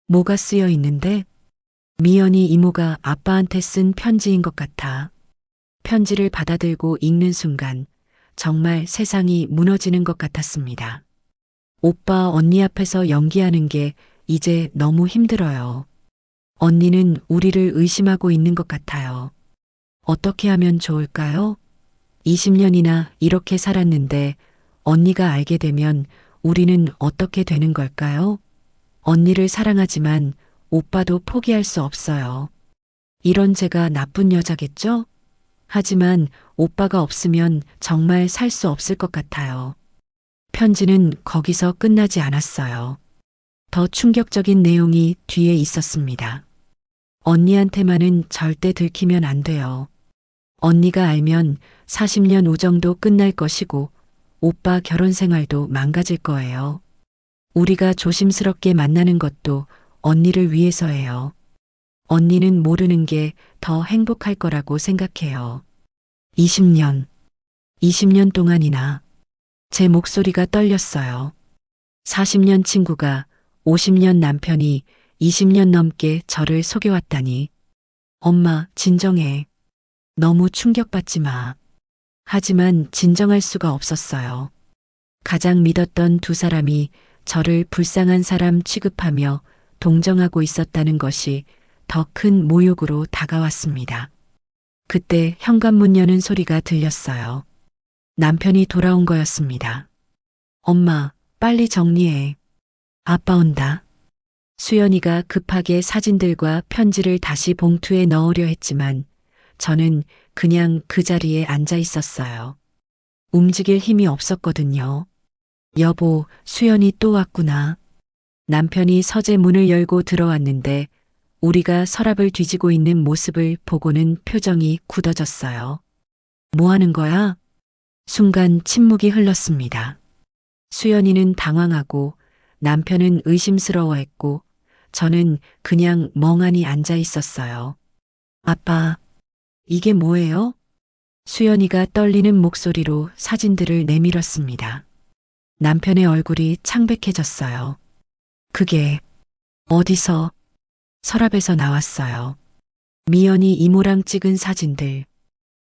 [SPEAKER 1] 뭐가 쓰여 있는데? 미연이 이모가 아빠한테 쓴 편지인 것 같아. 편지를 받아들고 읽는 순간 정말 세상이 무너지는 것 같았습니다. 오빠, 언니 앞에서 연기하는 게 이제 너무 힘들어요. 언니는 우리를 의심하고 있는 것 같아요. 어떻게 하면 좋을까요? 20년이나 이렇게 살았는데 언니가 알게 되면 우리는 어떻게 되는 걸까요? 언니를 사랑하지만 오빠도 포기할 수 없어요. 이런 제가 나쁜 여자겠죠? 하지만 오빠가 없으면 정말 살 수 없을 것 같아요. 편지는 거기서 끝나지 않았어요. 더 충격적인 내용이 뒤에 있었습니다. 언니한테만은 절대 들키면 안 돼요. 언니가 알면 40년 우정도 끝날 것이고 오빠 결혼 생활도 망가질 거예요. 우리가 조심스럽게 만나는 것도 언니를 위해서예요. 언니는 모르는 게 더 행복할 거라고 생각해요. 20년 동안이나. 제 목소리가 떨렸어요. 40년 친구가, 50년 남편이 20년 넘게 저를 속여왔다니. 엄마, 진정해. 너무 충격받지 마. 하지만 진정할 수가 없었어요. 가장 믿었던 두 사람이 저를 불쌍한 사람 취급하며 동정하고 있었다는 것이 더 큰 모욕으로 다가왔습니다. 그때 현관문 여는 소리가 들렸어요. 남편이 돌아온 거였습니다. 엄마, 빨리 정리해. 아빠 온다. 수연이가 급하게 사진들과 편지를 다시 봉투에 넣으려 했지만 저는 그냥 그 자리에 앉아 있었어요. 움직일 힘이 없었거든요. 여보, 수연이 또 왔구나. 남편이 서재 문을 열고 들어왔는데 우리가 서랍을 뒤지고 있는 모습을 보고는 표정이 굳어졌어요. 뭐 하는 거야? 순간 침묵이 흘렀습니다. 수연이는 당황하고 남편은 의심스러워했고 저는 그냥 멍하니 앉아 있었어요. 아빠, 이게 뭐예요? 수연이가 떨리는 목소리로 사진들을 내밀었습니다. 남편의 얼굴이 창백해졌어요. 그게 어디서? 서랍에서 나왔어요. 미연이 이모랑 찍은 사진들,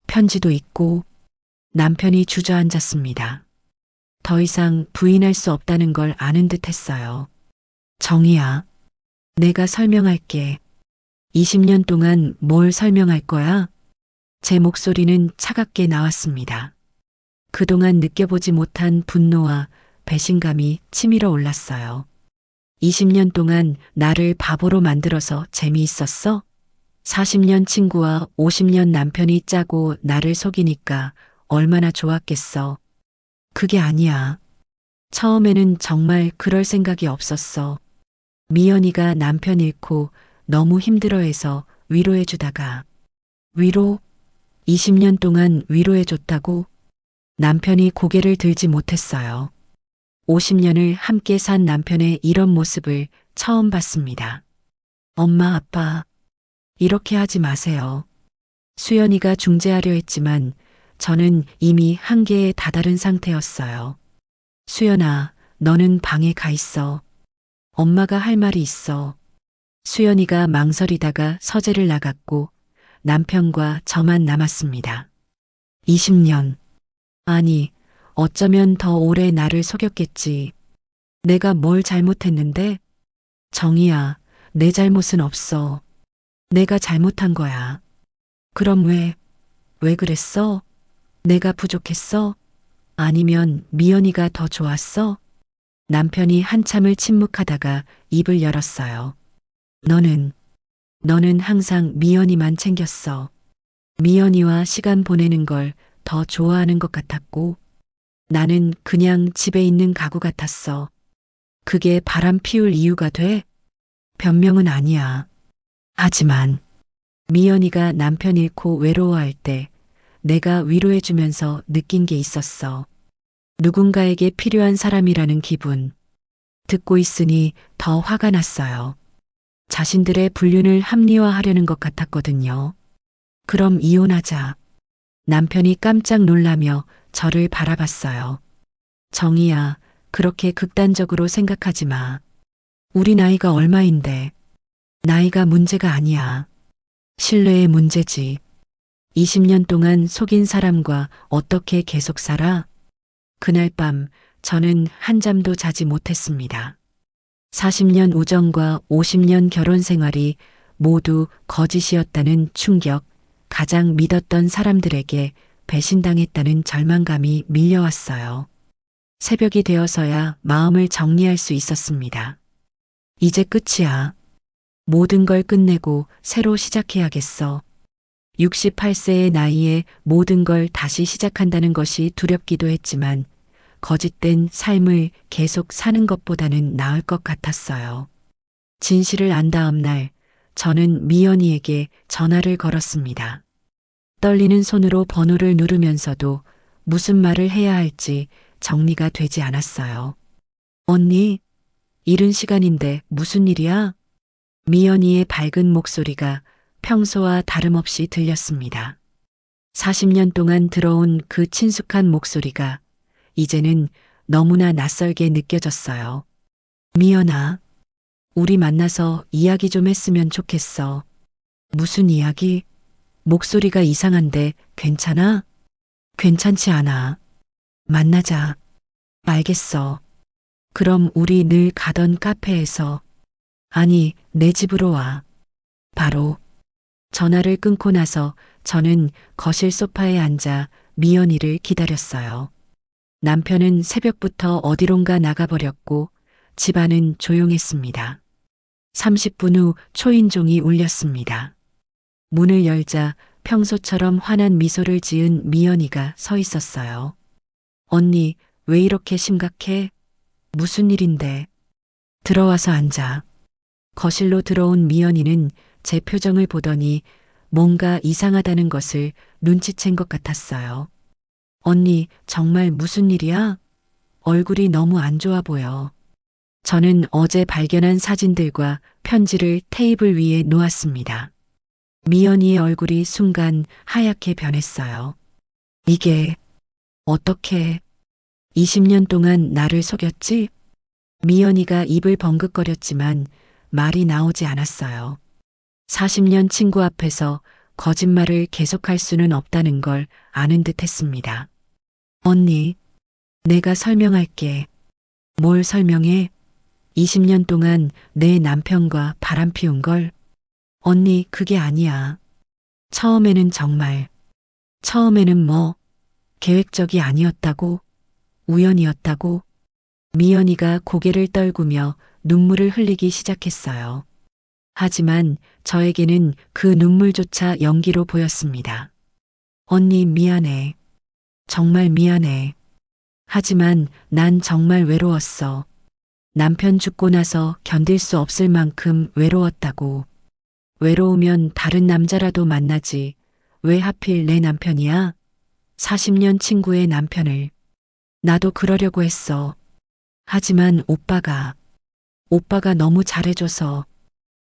[SPEAKER 1] 편지도 있고 남편이 주저앉았습니다. 더 이상 부인할 수 없다는 걸 아는 듯 했어요. 정희야, 내가 설명할게. 20년 동안 뭘 설명할 거야? 제 목소리는 차갑게 나왔습니다. 그동안 느껴보지 못한 분노와 배신감이 치밀어 올랐어요. 20년 동안 나를 바보로 만들어서 재미있었어? 40년 친구와 50년 남편이 짜고 나를 속이니까 얼마나 좋았겠어. 그게 아니야. 처음에는 정말 그럴 생각이 없었어. 미연이가 남편 잃고 너무 힘들어해서 위로해주다가 위로? 20년 동안 위로해줬다고? 남편이 고개를 들지 못했어요. 50년을 함께 산 남편의 이런 모습을 처음 봤습니다. 엄마, 아빠, 이렇게 하지 마세요. 수연이가 중재하려 했지만 저는 이미 한계에 다다른 상태였어요. 수연아, 너는 방에 가 있어. 엄마가 할 말이 있어. 수연이가 망설이다가 서재를 나갔고 남편과 저만 남았습니다. 20년. 아니, 어쩌면 더 오래 나를 속였겠지. 내가 뭘 잘못했는데? 정희야, 내 잘못은 없어. 내가 잘못한 거야. 그럼 왜 그랬어? 내가 부족했어? 아니면 미연이가 더 좋았어? 남편이 한참을 침묵하다가 입을 열었어요. 너는 항상 미연이만 챙겼어. 미연이와 시간 보내는 걸 더 좋아하는 것 같았고, 나는 그냥 집에 있는 가구 같았어. 그게 바람 피울 이유가 돼? 변명은 아니야. 하지만 미연이가 남편 잃고 외로워할 때 내가 위로해주면서 느낀 게 있었어. 누군가에게 필요한 사람이라는 기분. 듣고 있으니 더 화가 났어요. 자신들의 불륜을 합리화하려는 것 같았거든요. 그럼 이혼하자. 남편이 깜짝 놀라며 저를 바라봤어요. 정희야, 그렇게 극단적으로 생각하지 마. 우리 나이가 얼마인데. 나이가 문제가 아니야. 신뢰의 문제지. 20년 동안 속인 사람과 어떻게 계속 살아? 그날 밤 저는 한잠도 자지 못했습니다. 40년 우정과 50년 결혼 생활이 모두 거짓이었다는 충격, 가장 믿었던 사람들에게 배신당했다는 절망감이 밀려왔어요. 새벽이 되어서야 마음을 정리할 수 있었습니다. 이제 끝이야. 모든 걸 끝내고 새로 시작해야겠어. 68세의 나이에 모든 걸 다시 시작한다는 것이 두렵기도 했지만 거짓된 삶을 계속 사는 것보다는 나을 것 같았어요. 진실을 안 다음 날 저는 미연이에게 전화를 걸었습니다. 떨리는 손으로 번호를 누르면서도 무슨 말을 해야 할지 정리가 되지 않았어요. 언니, 이른 시간인데 무슨 일이야? 미연이의 밝은 목소리가 평소와 다름없이 들렸습니다. 40년 동안 들어온 그 친숙한 목소리가 이제는 너무나 낯설게 느껴졌어요. 미연아, 우리 만나서 이야기 좀 했으면 좋겠어. 무슨 이야기? 목소리가 이상한데 괜찮아? 괜찮지 않아. 만나자. 알겠어. 그럼 우리 늘 가던 카페에서, 아니, 내 집으로 와. 바로. 전화를 끊고 나서 저는 거실 소파에 앉아 미연이를 기다렸어요. 남편은 새벽부터 어디론가 나가버렸고 집안은 조용했습니다. 30분 후 초인종이 울렸습니다. 문을 열자 평소처럼 환한 미소를 지은 미연이가 서 있었어요. 언니, 왜 이렇게 심각해? 무슨 일인데? 들어와서 앉아. 거실로 들어온 미연이는 제 표정을 보더니 뭔가 이상하다는 것을 눈치챈 것 같았어요. 언니, 정말 무슨 일이야? 얼굴이 너무 안 좋아 보여. 저는 어제 발견한 사진들과 편지를 테이블 위에 놓았습니다. 미연이의 얼굴이 순간 하얗게 변했어요. 이게 어떻게 20년 동안 나를 속였지? 미연이가 입을 벙긋거렸지만 말이 나오지 않았어요. 40년 친구 앞에서 거짓말을 계속할 수는 없다는 걸 아는 듯 했습니다. 언니, 내가 설명할게. 뭘 설명해? 20년 동안 내 남편과 바람 피운 걸? 언니, 그게 아니야. 처음에는 정말, 처음에는 뭐, 계획적이 아니었다고? 우연이었다고? 미연이가 고개를 떨구며 눈물을 흘리기 시작했어요. 하지만 저에게는 그 눈물조차 연기로 보였습니다. 언니, 미안해. 정말 미안해. 하지만 난 정말 외로웠어. 남편 죽고 나서 견딜 수 없을 만큼 외로웠다고. 외로우면 다른 남자라도 만나지. 왜 하필 내 남편이야? 40년 친구의 남편을. 나도 그러려고 했어. 하지만 오빠가 너무 잘해줘서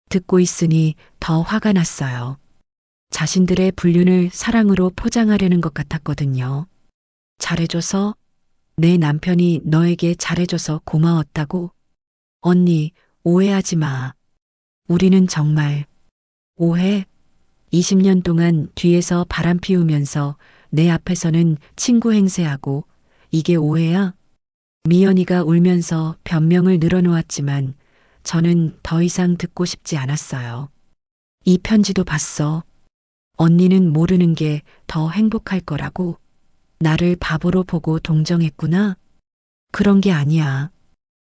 [SPEAKER 1] 듣고 있으니 더 화가 났어요. 자신들의 불륜을 사랑으로 포장하려는 것 같았거든요. 잘해줘서? 내 남편이 너에게 잘해줘서 고마웠다고? 언니, 오해하지 마. 우리는 정말 오해? 20년 동안 뒤에서 바람 피우면서 내 앞에서는 친구 행세하고 이게 오해야? 미연이가 울면서 변명을 늘어놓았지만 저는 더 이상 듣고 싶지 않았어요. 이 편지도 봤어. 언니는 모르는 게 더 행복할 거라고. 나를 바보로 보고 동정했구나. 그런 게 아니야.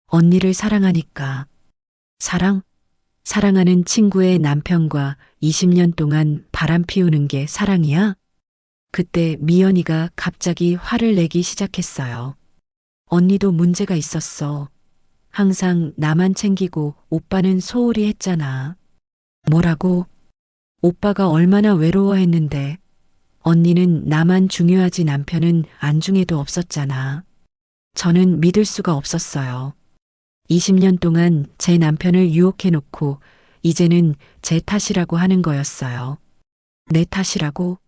[SPEAKER 1] 언니를 사랑하니까. 사랑하는 친구의 남편과 20년 동안 바람 피우는 게 사랑이야? 그때 미연이가 갑자기 화를 내기 시작했어요. 언니도 문제가 있었어. 항상 나만 챙기고 오빠는 소홀히 했잖아. 뭐라고? 오빠가 얼마나 외로워했는데. 언니는 나만 중요하지 남편은 안중에도 없었잖아. 저는 믿을 수가 없었어요. 20년 동안 제 남편을 유혹해놓고 이제는 제 탓이라고 하는 거였어요. 내 탓이라고?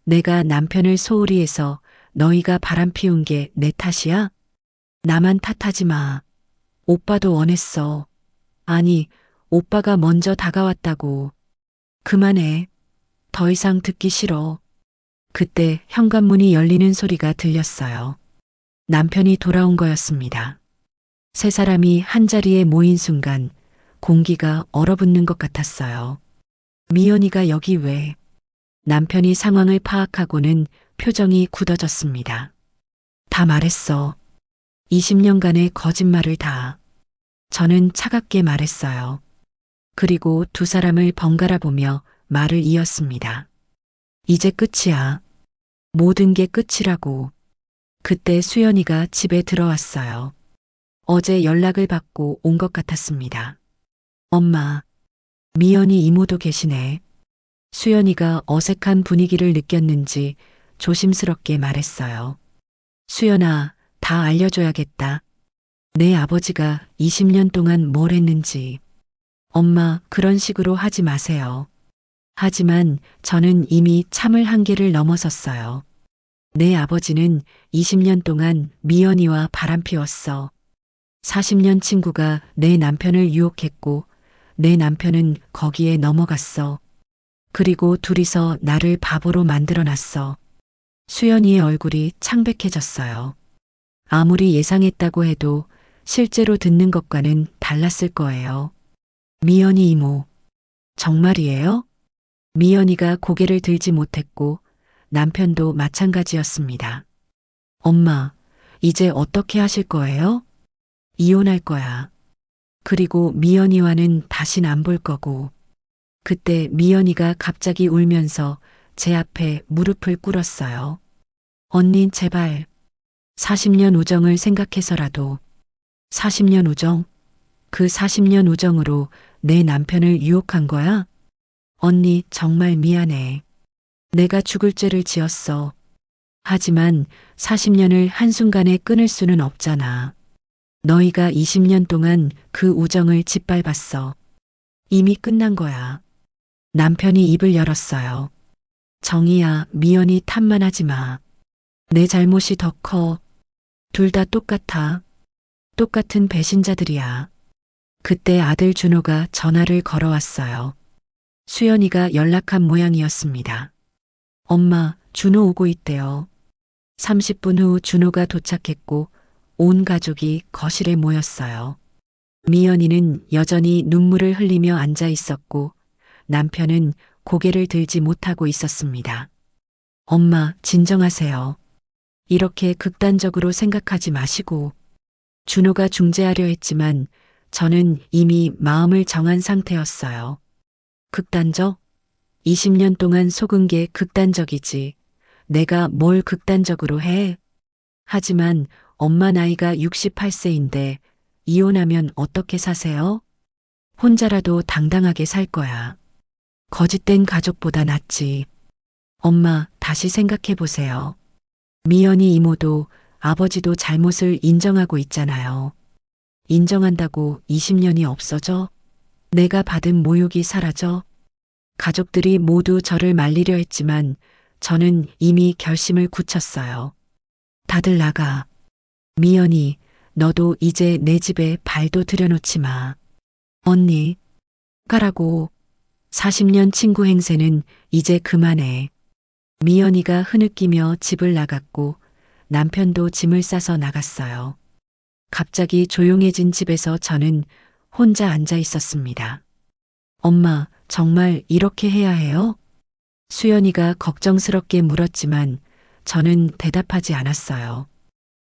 [SPEAKER 1] 내가 남편을 소홀히 해서 너희가 바람 피운 게 내 탓이야? 나만 탓하지 마. 오빠도 원했어. 아니, 오빠가 먼저 다가왔다고. 그만해. 더 이상 듣기 싫어. 그때 현관문이 열리는 소리가 들렸어요. 남편이 돌아온 거였습니다. 세 사람이 한자리에 모인 순간 공기가 얼어붙는 것 같았어요. 미연이가 여기 왜? 남편이 상황을 파악하고는 표정이 굳어졌습니다. 다 말했어. 20년간의 거짓말을 다. 저는 차갑게 말했어요. 그리고 두 사람을 번갈아 보며 말을 이었습니다. 이제 끝이야. 모든 게 끝이라고. 그때 수연이가 집에 들어왔어요. 어제 연락을 받고 온 것 같았습니다. 엄마, 미연이 이모도 계시네. 수연이가 어색한 분위기를 느꼈는지 조심스럽게 말했어요. 수연아, 다 알려줘야겠다. 내 아버지가 20년 동안 뭘 했는지. 엄마, 그런 식으로 하지 마세요. 하지만 저는 이미 참을 한계를 넘어섰어요. 내 아버지는 20년 동안 미연이와 바람 피웠어. 40년 친구가 내 남편을 유혹했고 내 남편은 거기에 넘어갔어. 그리고 둘이서 나를 바보로 만들어놨어. 수연이의 얼굴이 창백해졌어요. 아무리 예상했다고 해도 실제로 듣는 것과는 달랐을 거예요. 미연이 이모, 정말이에요? 미연이가 고개를 들지 못했고 남편도 마찬가지였습니다. 엄마, 이제 어떻게 하실 거예요? 이혼할 거야. 그리고 미연이와는 다신 안 볼 거고. 그때 미연이가 갑자기 울면서 제 앞에 무릎을 꿇었어요. 언니 제발 40년 우정을 생각해서라도 40년 우정? 그 40년 우정으로 내 남편을 유혹한 거야? 언니 정말 미안해. 내가 죽을 죄를 지었어. 하지만 40년을 한순간에 끊을 수는 없잖아. 너희가 20년 동안 그 우정을 짓밟았어. 이미 끝난 거야. 남편이 입을 열었어요. 정희야, 미연이 탓만 하지 마. 내 잘못이 더 커. 둘 다 똑같아. 똑같은 배신자들이야. 그때 아들 준호가 전화를 걸어왔어요. 수연이가 연락한 모양이었습니다. 엄마, 준호 오고 있대요. 30분 후 준호가 도착했고 온 가족이 거실에 모였어요. 미연이는 여전히 눈물을 흘리며 앉아 있었고 남편은 고개를 들지 못하고 있었습니다. 엄마, 진정하세요. 이렇게 극단적으로 생각하지 마시고. 준호가 중재하려 했지만 저는 이미 마음을 정한 상태였어요. 극단적? 20년 동안 속은 게 극단적이지. 내가 뭘 극단적으로 해? 하지만 엄마 나이가 68세인데 이혼하면 어떻게 사세요? 혼자라도 당당하게 살 거야. 거짓된 가족보다 낫지. 엄마, 다시 생각해 보세요. 미연이 이모도 아버지도 잘못을 인정하고 있잖아요. 인정한다고 20년이 없어져? 내가 받은 모욕이 사라져? 가족들이 모두 저를 말리려 했지만 저는 이미 결심을 굳혔어요. 다들 나가. 미연이, 너도 이제 내 집에 발도 들여놓지 마. 언니, 가라고. 40년 친구 행세는 이제 그만해. 미연이가 흐느끼며 집을 나갔고 남편도 짐을 싸서 나갔어요. 갑자기 조용해진 집에서 저는 혼자 앉아 있었습니다. 엄마, 정말 이렇게 해야 해요? 수연이가 걱정스럽게 물었지만 저는 대답하지 않았어요.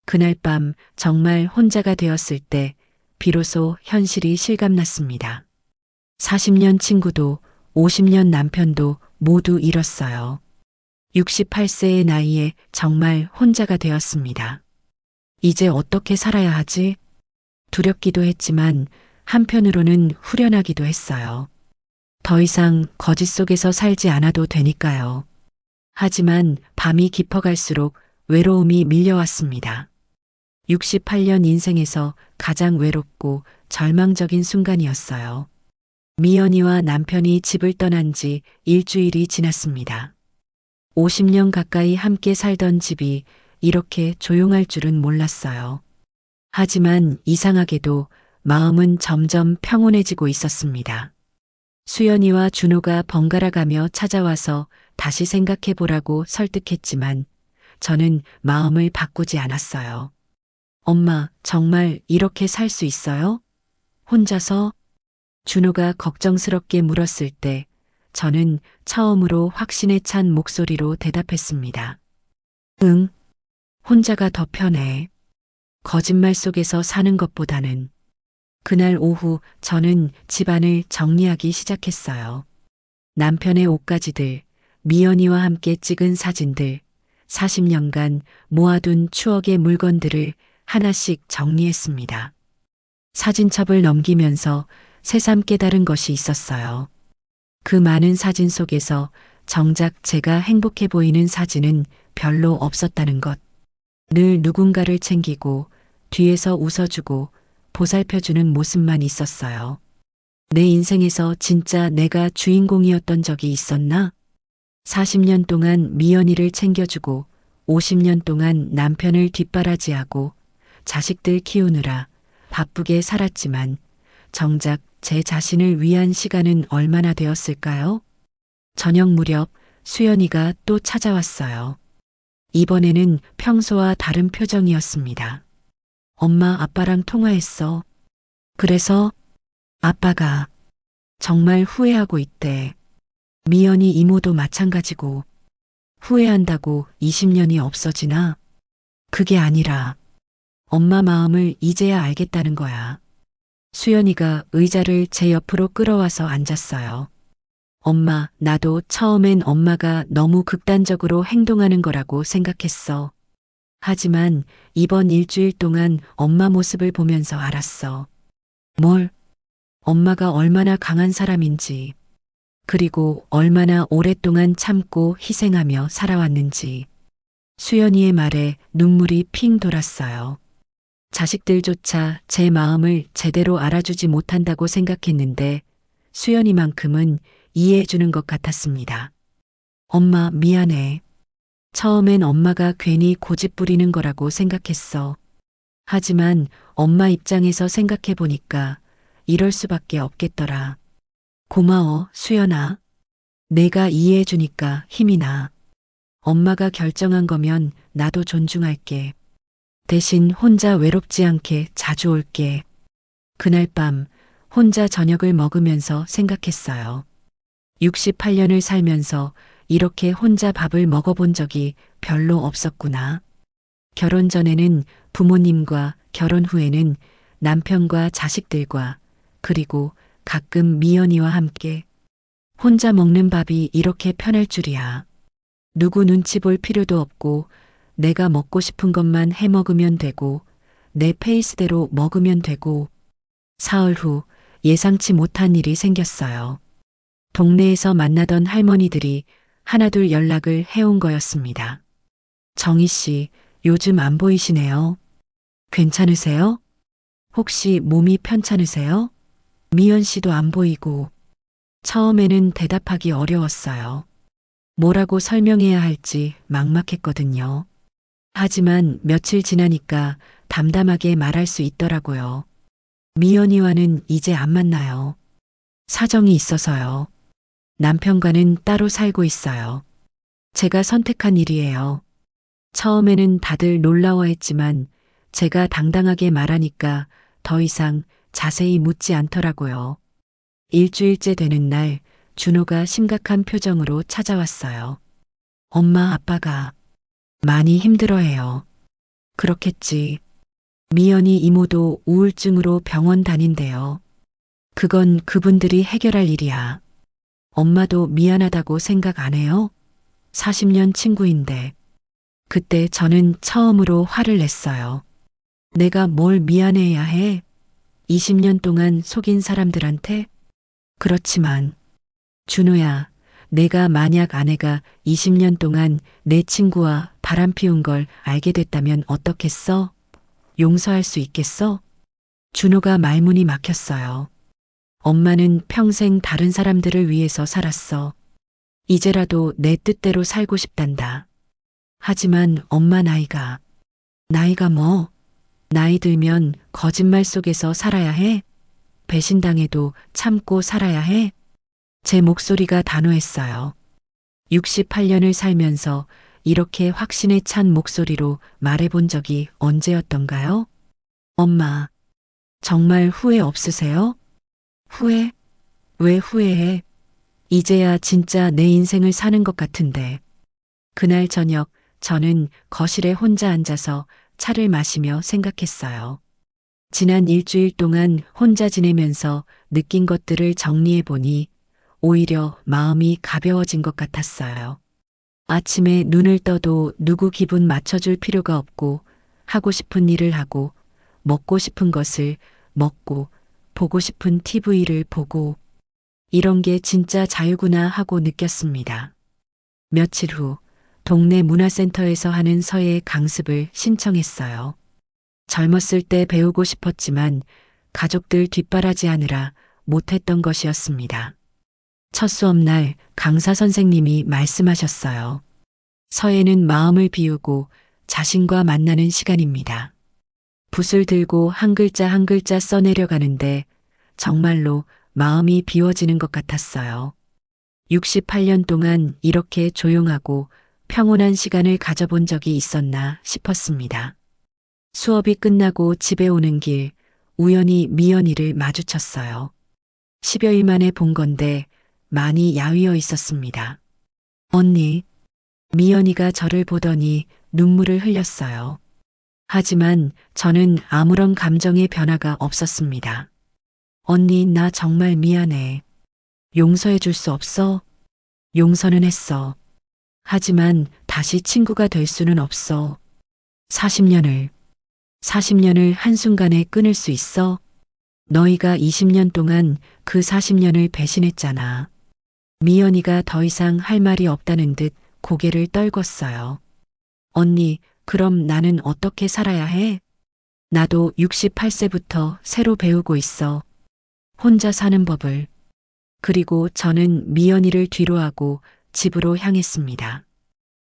[SPEAKER 1] 그날 밤 정말 혼자가 되었을 때 비로소 현실이 실감났습니다. 40년 친구도 50년 남편도 모두 잃었어요. 68세의 나이에 정말 혼자가 되었습니다. 이제 어떻게 살아야 하지? 두렵기도 했지만 한편으로는 후련하기도 했어요. 더 이상 거짓 속에서 살지 않아도 되니까요. 하지만 밤이 깊어갈수록 외로움이 밀려왔습니다. 68년 인생에서 가장 외롭고 절망적인 순간이었어요. 미연이와 남편이 집을 떠난 지 일주일이 지났습니다. 50년 가까이 함께 살던 집이 이렇게 조용할 줄은 몰랐어요. 하지만 이상하게도 마음은 점점 평온해지고 있었습니다. 수연이와 준호가 번갈아 가며 찾아와서 다시 생각해 보라고 설득했지만 저는 마음을 바꾸지 않았어요. 엄마, 정말 이렇게 살 수 있어요? 혼자서? 준호가 걱정스럽게 물었을 때 저는 처음으로 확신에 찬 목소리로 대답했습니다. 응, 혼자가 더 편해. 거짓말 속에서 사는 것보다는. 그날 오후 저는 집안을 정리하기 시작했어요. 남편의 옷가지들, 미연이와 함께 찍은 사진들, 40년간 모아둔 추억의 물건들을 하나씩 정리했습니다. 사진첩을 넘기면서 새삼 깨달은 것이 있었어요. 그 많은 사진 속에서 정작 제가 행복해 보이는 사진은 별로 없었다는 것. 늘 누군가를 챙기고 뒤에서 웃어주고 보살펴주는 모습만 있었어요. 내 인생에서 진짜 내가 주인공이었던 적이 있었나? 40년 동안 미연이를 챙겨주고 50년 동안 남편을 뒷바라지하고 자식들 키우느라 바쁘게 살았지만 정작 제 자신을 위한 시간은 얼마나 되었을까요? 저녁 무렵 수연이가 또 찾아왔어요. 이번에는 평소와 다른 표정이었습니다. 엄마, 아빠랑 통화했어. 그래서 아빠가 정말 후회하고 있대. 미연이 이모도 마찬가지고 후회한다고 20년이 없어지나? 그게 아니라 엄마 마음을 이제야 알겠다는 거야. 수연이가 의자를 제 옆으로 끌어와서 앉았어요. 엄마, 나도 처음엔 엄마가 너무 극단적으로 행동하는 거라고 생각했어. 하지만 이번 일주일 동안 엄마 모습을 보면서 알았어. 뭘? 엄마가 얼마나 강한 사람인지, 그리고 얼마나 오랫동안 참고 희생하며 살아왔는지. 수연이의 말에 눈물이 핑 돌았어요. 자식들조차 제 마음을 제대로 알아주지 못한다고 생각했는데 수연이만큼은 이해해주는 것 같았습니다. 엄마, 미안해. 처음엔 엄마가 괜히 고집 부리는 거라고 생각했어. 하지만 엄마 입장에서 생각해보니까 이럴 수밖에 없겠더라. 고마워, 수연아. 내가 이해해주니까 힘이 나. 엄마가 결정한 거면 나도 존중할게. 대신 혼자 외롭지 않게 자주 올게. 그날 밤 혼자 저녁을 먹으면서 생각했어요. 68년을 살면서 이렇게 혼자 밥을 먹어본 적이 별로 없었구나. 결혼 전에는 부모님과, 결혼 후에는 남편과 자식들과, 그리고 가끔 미연이와 함께. 혼자 먹는 밥이 이렇게 편할 줄이야. 누구 눈치 볼 필요도 없고 내가 먹고 싶은 것만 해 먹으면 되고 내 페이스대로 먹으면 되고. 사흘 후 예상치 못한 일이 생겼어요. 동네에서 만나던 할머니들이 하나둘 연락을 해온 거였습니다. 정희 씨, 요즘 안 보이시네요. 괜찮으세요? 혹시 몸이 편찮으세요? 미연 씨도 안 보이고. 처음에는 대답하기 어려웠어요. 뭐라고 설명해야 할지 막막했거든요. 하지만 며칠 지나니까 담담하게 말할 수 있더라고요. 미연이와는 이제 안 만나요. 사정이 있어서요. 남편과는 따로 살고 있어요. 제가 선택한 일이에요. 처음에는 다들 놀라워했지만 제가 당당하게 말하니까 더 이상 자세히 묻지 않더라고요. 일주일째 되는 날 준호가 심각한 표정으로 찾아왔어요. 엄마, 아빠가 많이 힘들어해요. 그렇겠지. 미연이 이모도 우울증으로 병원 다닌대요. 그건 그분들이 해결할 일이야. 엄마도 미안하다고 생각 안 해요? 40년 친구인데. 그때 저는 처음으로 화를 냈어요. 내가 뭘 미안해야 해? 20년 동안 속인 사람들한테? 그렇지만, 준호야, 내가 만약 아내가 20년 동안 내 친구와 바람 피운 걸 알게 됐다면 어떻겠어? 용서할 수 있겠어? 준호가 말문이 막혔어요. 엄마는 평생 다른 사람들을 위해서 살았어. 이제라도 내 뜻대로 살고 싶단다. 하지만 엄마 나이가 뭐? 나이 들면 거짓말 속에서 살아야 해? 배신당해도 참고 살아야 해? 제 목소리가 단호했어요. 68년을 살면서 이렇게 확신에 찬 목소리로 말해본 적이 언제였던가요? 엄마, 정말 후회 없으세요? 후회? 왜 후회해? 이제야 진짜 내 인생을 사는 것 같은데. 그날 저녁 저는 거실에 혼자 앉아서 차를 마시며 생각했어요. 지난 일주일 동안 혼자 지내면서 느낀 것들을 정리해 보니 오히려 마음이 가벼워진 것 같았어요. 아침에 눈을 떠도 누구 기분 맞춰줄 필요가 없고 하고 싶은 일을 하고 먹고 싶은 것을 먹고 보고 싶은 TV를 보고 이런 게 진짜 자유구나 하고 느꼈습니다. 며칠 후 동네 문화센터에서 하는 서예 강습을 신청했어요. 젊었을 때 배우고 싶었지만 가족들 뒷바라지하느라 못했던 것이었습니다. 첫 수업날 강사 선생님이 말씀하셨어요. 서예는 마음을 비우고 자신과 만나는 시간입니다. 붓을 들고 한 글자 한 글자 써내려가는데 정말로 마음이 비워지는 것 같았어요. 68년 동안 이렇게 조용하고 평온한 시간을 가져본 적이 있었나 싶었습니다. 수업이 끝나고 집에 오는 길, 우연히 미연이를 마주쳤어요. 10여일 만에 본 건데 많이 야위어 있었습니다. 언니, 미연이가 저를 보더니 눈물을 흘렸어요. 하지만 저는 아무런 감정의 변화가 없었습니다. 언니, 나 정말 미안해. 용서해 줄 수 없어? 용서는 했어. 하지만 다시 친구가 될 수는 없어. 40년을, 40년을 한순간에 끊을 수 있어? 너희가 20년 동안 그 40년을 배신했잖아. 미연이가 더 이상 할 말이 없다는 듯 고개를 떨궜어요. 언니, 그럼 나는 어떻게 살아야 해? 나도 68세부터 새로 배우고 있어. 혼자 사는 법을. 그리고 저는 미연이를 뒤로하고 집으로 향했습니다.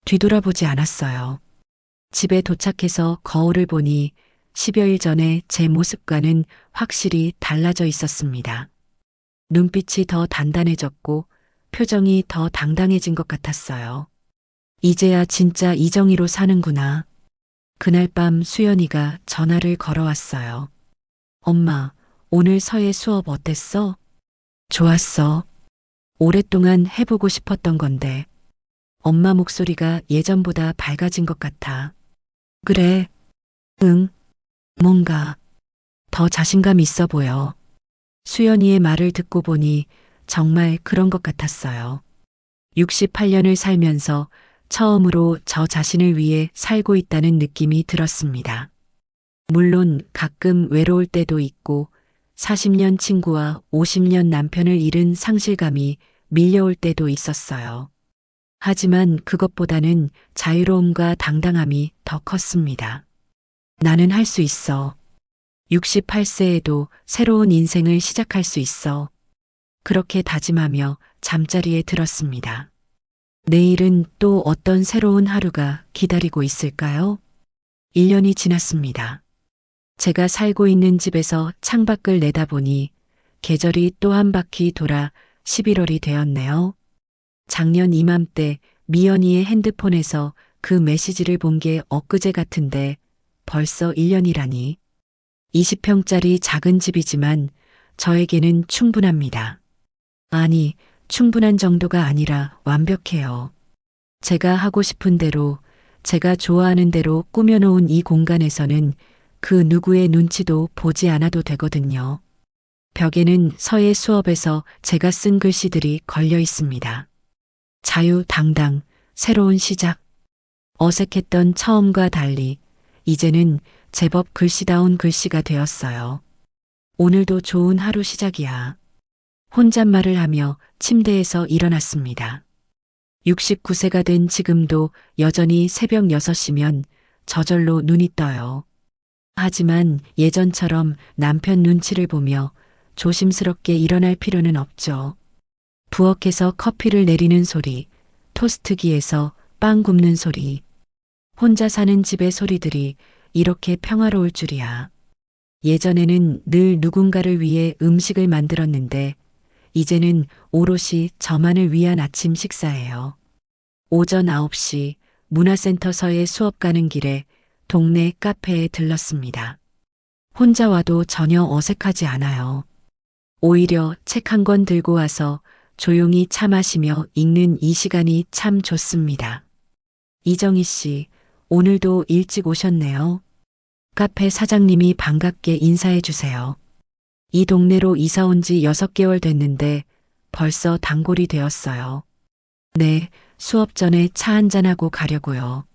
[SPEAKER 1] 뒤돌아보지 않았어요. 집에 도착해서 거울을 보니 10여일 전에 제 모습과는 확실히 달라져 있었습니다. 눈빛이 더 단단해졌고 표정이 더 당당해진 것 같았어요. 이제야 진짜 이정희로 사는구나. 그날 밤 수연이가 전화를 걸어왔어요. 엄마, 오늘 서예 수업 어땠어? 좋았어. 오랫동안 해보고 싶었던 건데. 엄마 목소리가 예전보다 밝아진 것 같아. 그래. 응. 뭔가 더 자신감 있어 보여. 수연이의 말을 듣고 보니 정말 그런 것 같았어요. 68년을 살면서 처음으로 저 자신을 위해 살고 있다는 느낌이 들었습니다. 물론 가끔 외로울 때도 있고 40년 친구와 50년 남편을 잃은 상실감이 밀려올 때도 있었어요. 하지만 그것보다는 자유로움과 당당함이 더 컸습니다. 나는 할 수 있어. 68세에도 새로운 인생을 시작할 수 있어. 그렇게 다짐하며 잠자리에 들었습니다. 내일은 또 어떤 새로운 하루가 기다리고 있을까요? 1년이 지났습니다. 제가 살고 있는 집에서 창밖을 내다보니 계절이 또 한 바퀴 돌아 11월이 되었네요. 작년 이맘때 미연이의 핸드폰에서 그 메시지를 본 게 엊그제 같은데 벌써 1년이라니. 20평짜리 작은 집이지만 저에게는 충분합니다. 아니, 충분한 정도가 아니라 완벽해요. 제가 하고 싶은 대로, 제가 좋아하는 대로 꾸며놓은 이 공간에서는 그 누구의 눈치도 보지 않아도 되거든요. 벽에는 서예 수업에서 제가 쓴 글씨들이 걸려 있습니다. 자유, 당당, 새로운 시작. 어색했던 처음과 달리 이제는 제법 글씨다운 글씨가 되었어요. 오늘도 좋은 하루 시작이야. 혼잣말을 하며 침대에서 일어났습니다. 69세가 된 지금도 여전히 새벽 6시면 저절로 눈이 떠요. 하지만 예전처럼 남편 눈치를 보며 조심스럽게 일어날 필요는 없죠. 부엌에서 커피를 내리는 소리, 토스트기에서 빵 굽는 소리, 혼자 사는 집의 소리들이 이렇게 평화로울 줄이야. 예전에는 늘 누군가를 위해 음식을 만들었는데 이제는 오롯이 저만을 위한 아침 식사예요. 오전 9시 문화센터서에 수업 가는 길에 동네 카페에 들렀습니다. 혼자 와도 전혀 어색하지 않아요. 오히려 책 한 권 들고 와서 조용히 차 마시며 읽는 이 시간이 참 좋습니다. 이정희 씨, 오늘도 일찍 오셨네요. 카페 사장님이 반갑게 인사해 주세요. 이 동네로 이사 온 지 6개월 됐는데 벌써 단골이 되었어요. 네, 수업 전에 차 한잔하고 가려고요.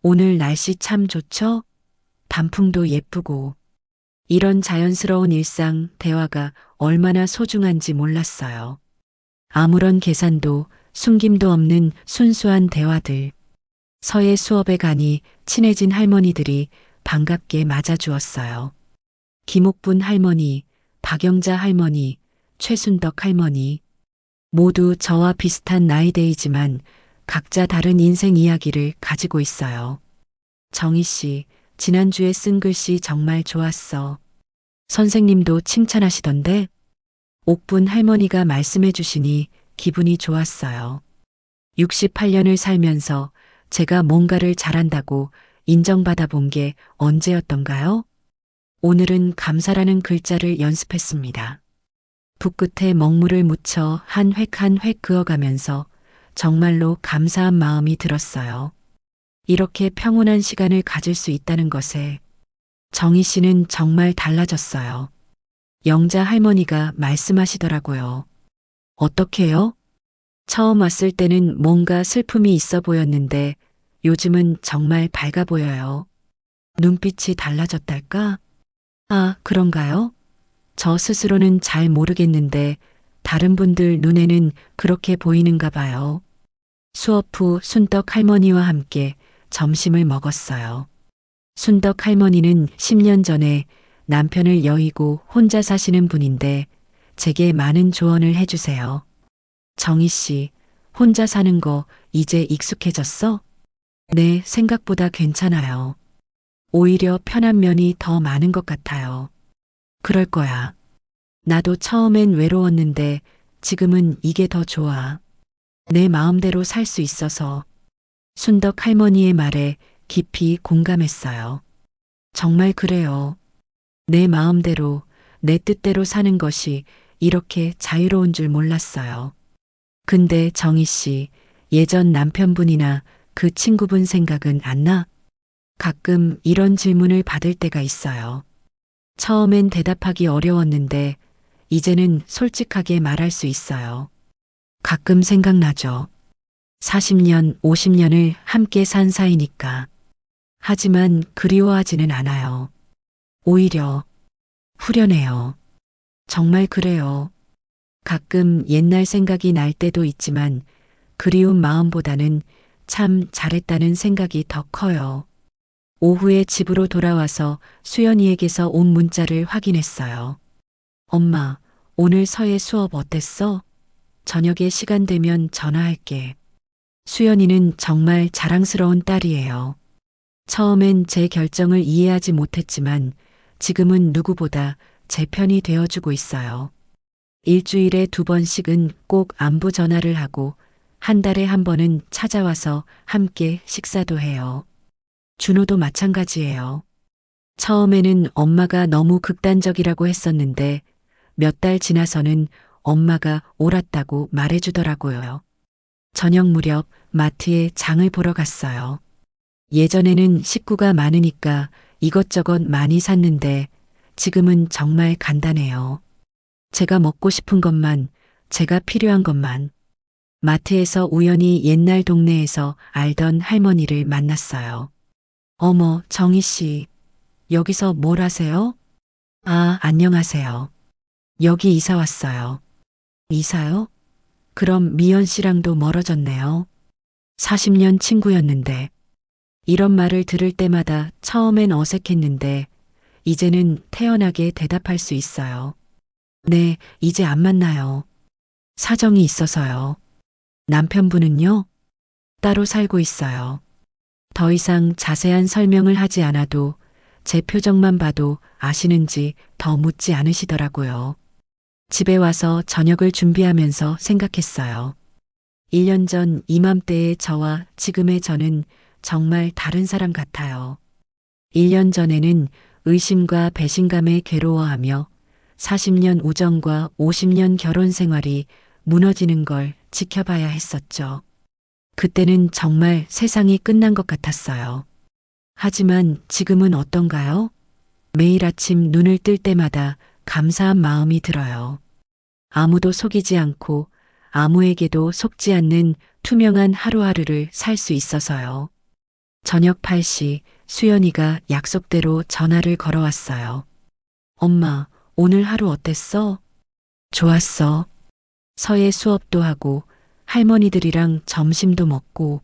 [SPEAKER 1] 오늘 날씨 참 좋죠? 단풍도 예쁘고. 이런 자연스러운 일상 대화가 얼마나 소중한지 몰랐어요. 아무런 계산도 숨김도 없는 순수한 대화들. 서예 수업에 가니 친해진 할머니들이 반갑게 맞아주었어요. 김옥분 할머니, 박영자 할머니, 최순덕 할머니. 모두 저와 비슷한 나이대이지만 각자 다른 인생 이야기를 가지고 있어요. 정희 씨, 지난주에 쓴 글씨 정말 좋았어. 선생님도 칭찬하시던데? 옥분 할머니가 말씀해 주시니 기분이 좋았어요. 68년을 살면서 제가 뭔가를 잘한다고 인정받아 본 게 언제였던가요? 오늘은 감사라는 글자를 연습했습니다. 붓끝에 먹물을 묻혀 한 획 한 획 그어가면서 정말로 감사한 마음이 들었어요. 이렇게 평온한 시간을 가질 수 있다는 것에 정희 씨는 정말 달라졌어요. 영자 할머니가 말씀하시더라고요. 어떻게요? 처음 왔을 때는 뭔가 슬픔이 있어 보였는데 요즘은 정말 밝아 보여요. 눈빛이 달라졌달까? 아, 그런가요? 저 스스로는 잘 모르겠는데 다른 분들 눈에는 그렇게 보이는가 봐요. 수업 후 순떡 할머니와 함께 점심을 먹었어요. 순덕 할머니는 10년 전에 남편을 여의고 혼자 사시는 분인데 제게 많은 조언을 해주세요. 정희 씨, 혼자 사는 거 이제 익숙해졌어? 네, 생각보다 괜찮아요. 오히려 편한 면이 더 많은 것 같아요. 그럴 거야. 나도 처음엔 외로웠는데 지금은 이게 더 좋아. 내 마음대로 살 수 있어서. 순덕 할머니의 말에 깊이 공감했어요. 정말 그래요. 내 마음대로, 내 뜻대로 사는 것이 이렇게 자유로운 줄 몰랐어요. 근데 정희 씨, 예전 남편분이나 그 친구분 생각은 안 나? 가끔 이런 질문을 받을 때가 있어요. 처음엔 대답하기 어려웠는데, 이제는 솔직하게 말할 수 있어요. 가끔 생각나죠. 40년, 50년을 함께 산 사이니까. 하지만 그리워하지는 않아요. 오히려 후련해요. 정말 그래요. 가끔 옛날 생각이 날 때도 있지만 그리운 마음보다는 참 잘했다는 생각이 더 커요. 오후에 집으로 돌아와서 수연이에게서 온 문자를 확인했어요. 엄마, 오늘 서예 수업 어땠어? 저녁에 시간 되면 전화할게. 수연이는 정말 자랑스러운 딸이에요. 처음엔 제 결정을 이해하지 못했지만 지금은 누구보다 제 편이 되어주고 있어요. 일주일에 2번씩은 꼭 안부 전화를 하고 한 달에 한 번은 찾아와서 함께 식사도 해요. 준호도 마찬가지예요. 처음에는 엄마가 너무 극단적이라고 했었는데 몇 달 지나서는 엄마가 옳았다고 말해주더라고요. 저녁 무렵 마트에 장을 보러 갔어요. 예전에는 식구가 많으니까 이것저것 많이 샀는데 지금은 정말 간단해요. 제가 먹고 싶은 것만, 제가 필요한 것만. 마트에서 우연히 옛날 동네에서 알던 할머니를 만났어요. 어머, 정희 씨, 여기서 뭘 하세요? 아, 안녕하세요. 여기 이사 왔어요. 이사요? 그럼 미연 씨랑도 멀어졌네요. 40년 친구였는데. 이런 말을 들을 때마다 처음엔 어색했는데 이제는 태연하게 대답할 수 있어요. 네, 이제 안 만나요. 사정이 있어서요. 남편분은요? 따로 살고 있어요. 더 이상 자세한 설명을 하지 않아도 제 표정만 봐도 아시는지 더 묻지 않으시더라고요. 집에 와서 저녁을 준비하면서 생각했어요. 1년 전 이맘때의 저와 지금의 저는 정말 다른 사람 같아요. 1년 전에는 의심과 배신감에 괴로워하며 40년 우정과 50년 결혼 생활이 무너지는 걸 지켜봐야 했었죠. 그때는 정말 세상이 끝난 것 같았어요. 하지만 지금은 어떤가요? 매일 아침 눈을 뜰 때마다 감사한 마음이 들어요. 아무도 속이지 않고 아무에게도 속지 않는 투명한 하루하루를 살 수 있어서요. 저녁 8시 수연이가 약속대로 전화를 걸어왔어요. 엄마, 오늘 하루 어땠어? 좋았어. 서예 수업도 하고 할머니들이랑 점심도 먹고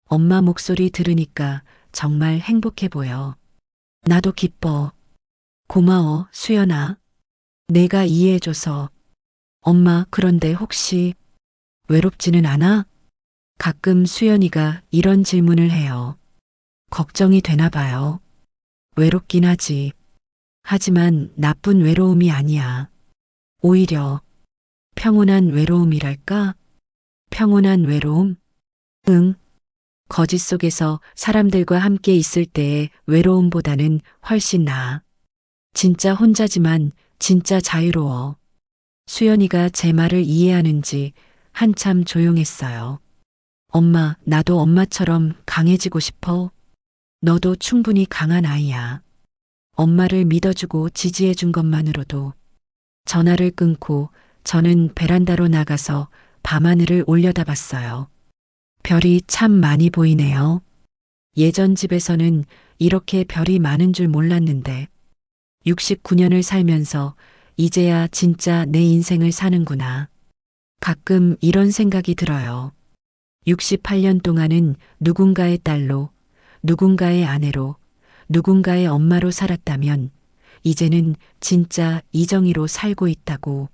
[SPEAKER 1] 엄마 목소리 들으니까 정말 행복해 보여. 나도 기뻐. 고마워, 수연아. 내가 이해해줘서. 엄마, 그런데 혹시 외롭지는 않아? 가끔 수연이가 이런 질문을 해요. 걱정이 되나 봐요. 외롭긴 하지. 하지만 나쁜 외로움이 아니야. 오히려 평온한 외로움이랄까? 평온한 외로움? 응. 거짓 속에서 사람들과 함께 있을 때의 외로움보다는 훨씬 나아. 진짜 혼자지만 진짜 자유로워. 수연이가 제 말을 이해하는지 한참 조용했어요. 엄마, 나도 엄마처럼 강해지고 싶어. 너도 충분히 강한 아이야. 엄마를 믿어주고 지지해준 것만으로도. 전화를 끊고 저는 베란다로 나가서 밤하늘을 올려다봤어요. 별이 참 많이 보이네요. 예전 집에서는 이렇게 별이 많은 줄 몰랐는데 69년을 살면서 이제야 진짜 내 인생을 사는구나. 가끔 이런 생각이 들어요. 68년 동안은 누군가의 딸로, 누군가의 아내로, 누군가의 엄마로 살았다면 이제는 진짜 이정희로 살고 있다고.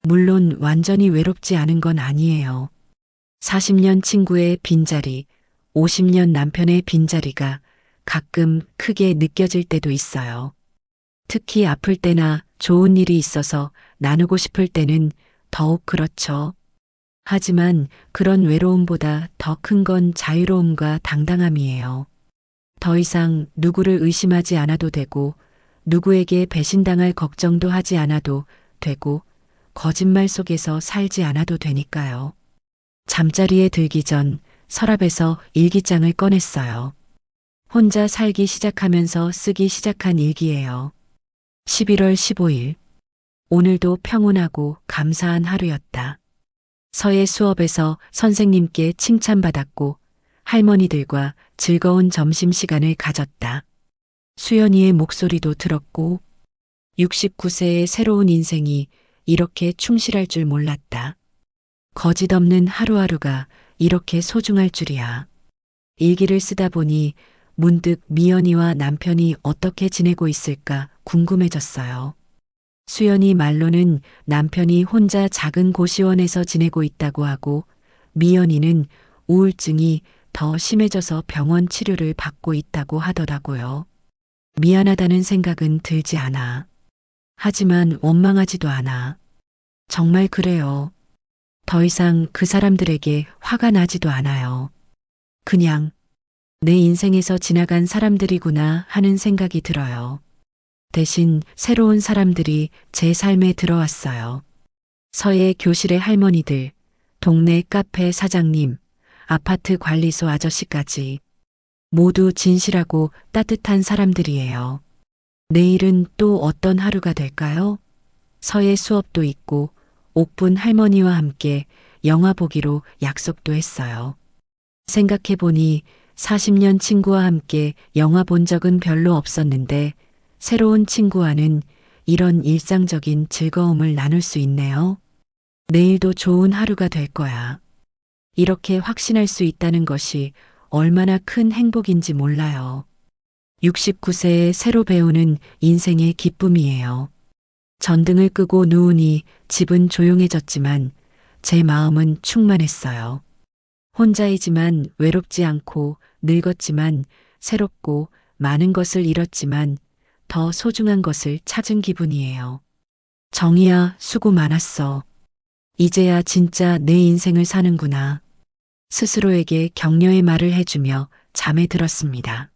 [SPEAKER 1] 물론 완전히 외롭지 않은 건 아니에요. 40년 친구의 빈자리, 50년 남편의 빈자리가 가끔 크게 느껴질 때도 있어요. 특히 아플 때나 좋은 일이 있어서 나누고 싶을 때는 더욱 그렇죠. 하지만 그런 외로움보다 더 큰 건 자유로움과 당당함이에요. 더 이상 누구를 의심하지 않아도 되고, 누구에게 배신당할 걱정도 하지 않아도 되고, 거짓말 속에서 살지 않아도 되니까요. 잠자리에 들기 전 서랍에서 일기장을 꺼냈어요. 혼자 살기 시작하면서 쓰기 시작한 일기예요. 11월 15일. 오늘도 평온하고 감사한 하루였다. 서예 수업에서 선생님께 칭찬받았고 할머니들과 즐거운 점심시간을 가졌다. 수연이의 목소리도 들었고 69세의 새로운 인생이 이렇게 충실할 줄 몰랐다. 거짓 없는 하루하루가 이렇게 소중할 줄이야. 일기를 쓰다 보니 문득 미연이와 남편이 어떻게 지내고 있을까 궁금해졌어요. 수연이 말로는 남편이 혼자 작은 고시원에서 지내고 있다고 하고 미연이는 우울증이 더 심해져서 병원 치료를 받고 있다고 하더라고요. 미안하다는 생각은 들지 않아. 하지만 원망하지도 않아. 정말 그래요. 더 이상 그 사람들에게 화가 나지도 않아요. 그냥 내 인생에서 지나간 사람들이구나 하는 생각이 들어요. 대신 새로운 사람들이 제 삶에 들어왔어요. 서예 교실의 할머니들, 동네 카페 사장님, 아파트 관리소 아저씨까지 모두 진실하고 따뜻한 사람들이에요. 내일은 또 어떤 하루가 될까요? 서예 수업도 있고 옥분 할머니와 함께 영화 보기로 약속도 했어요. 생각해보니 40년 친구와 함께 영화 본 적은 별로 없었는데 새로운 친구와는 이런 일상적인 즐거움을 나눌 수 있네요. 내일도 좋은 하루가 될 거야. 이렇게 확신할 수 있다는 것이 얼마나 큰 행복인지 몰라요. 69세에 새로 배우는 인생의 기쁨이에요. 전등을 끄고 누우니 집은 조용해졌지만 제 마음은 충만했어요. 혼자이지만 외롭지 않고 늙었지만 새롭고 많은 것을 잃었지만 더 소중한 것을 찾은 기분이에요. 정희야, 수고 많았어. 이제야 진짜 내 인생을 사는구나. 스스로에게 격려의 말을 해주며 잠에 들었습니다.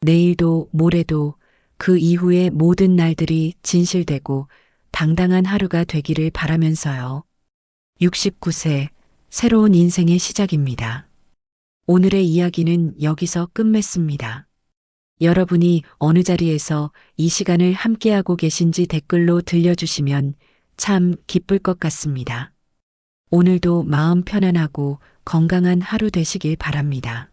[SPEAKER 1] 내일도 모레도 그 이후의 모든 날들이 진실되고 당당한 하루가 되기를 바라면서요. 69세, 새로운 인생의 시작입니다. 오늘의 이야기는 여기서 끝맺습니다. 여러분이 어느 자리에서 이 시간을 함께하고 계신지 댓글로 들려주시면 참 기쁠 것 같습니다. 오늘도 마음 편안하고 건강한 하루 되시길 바랍니다.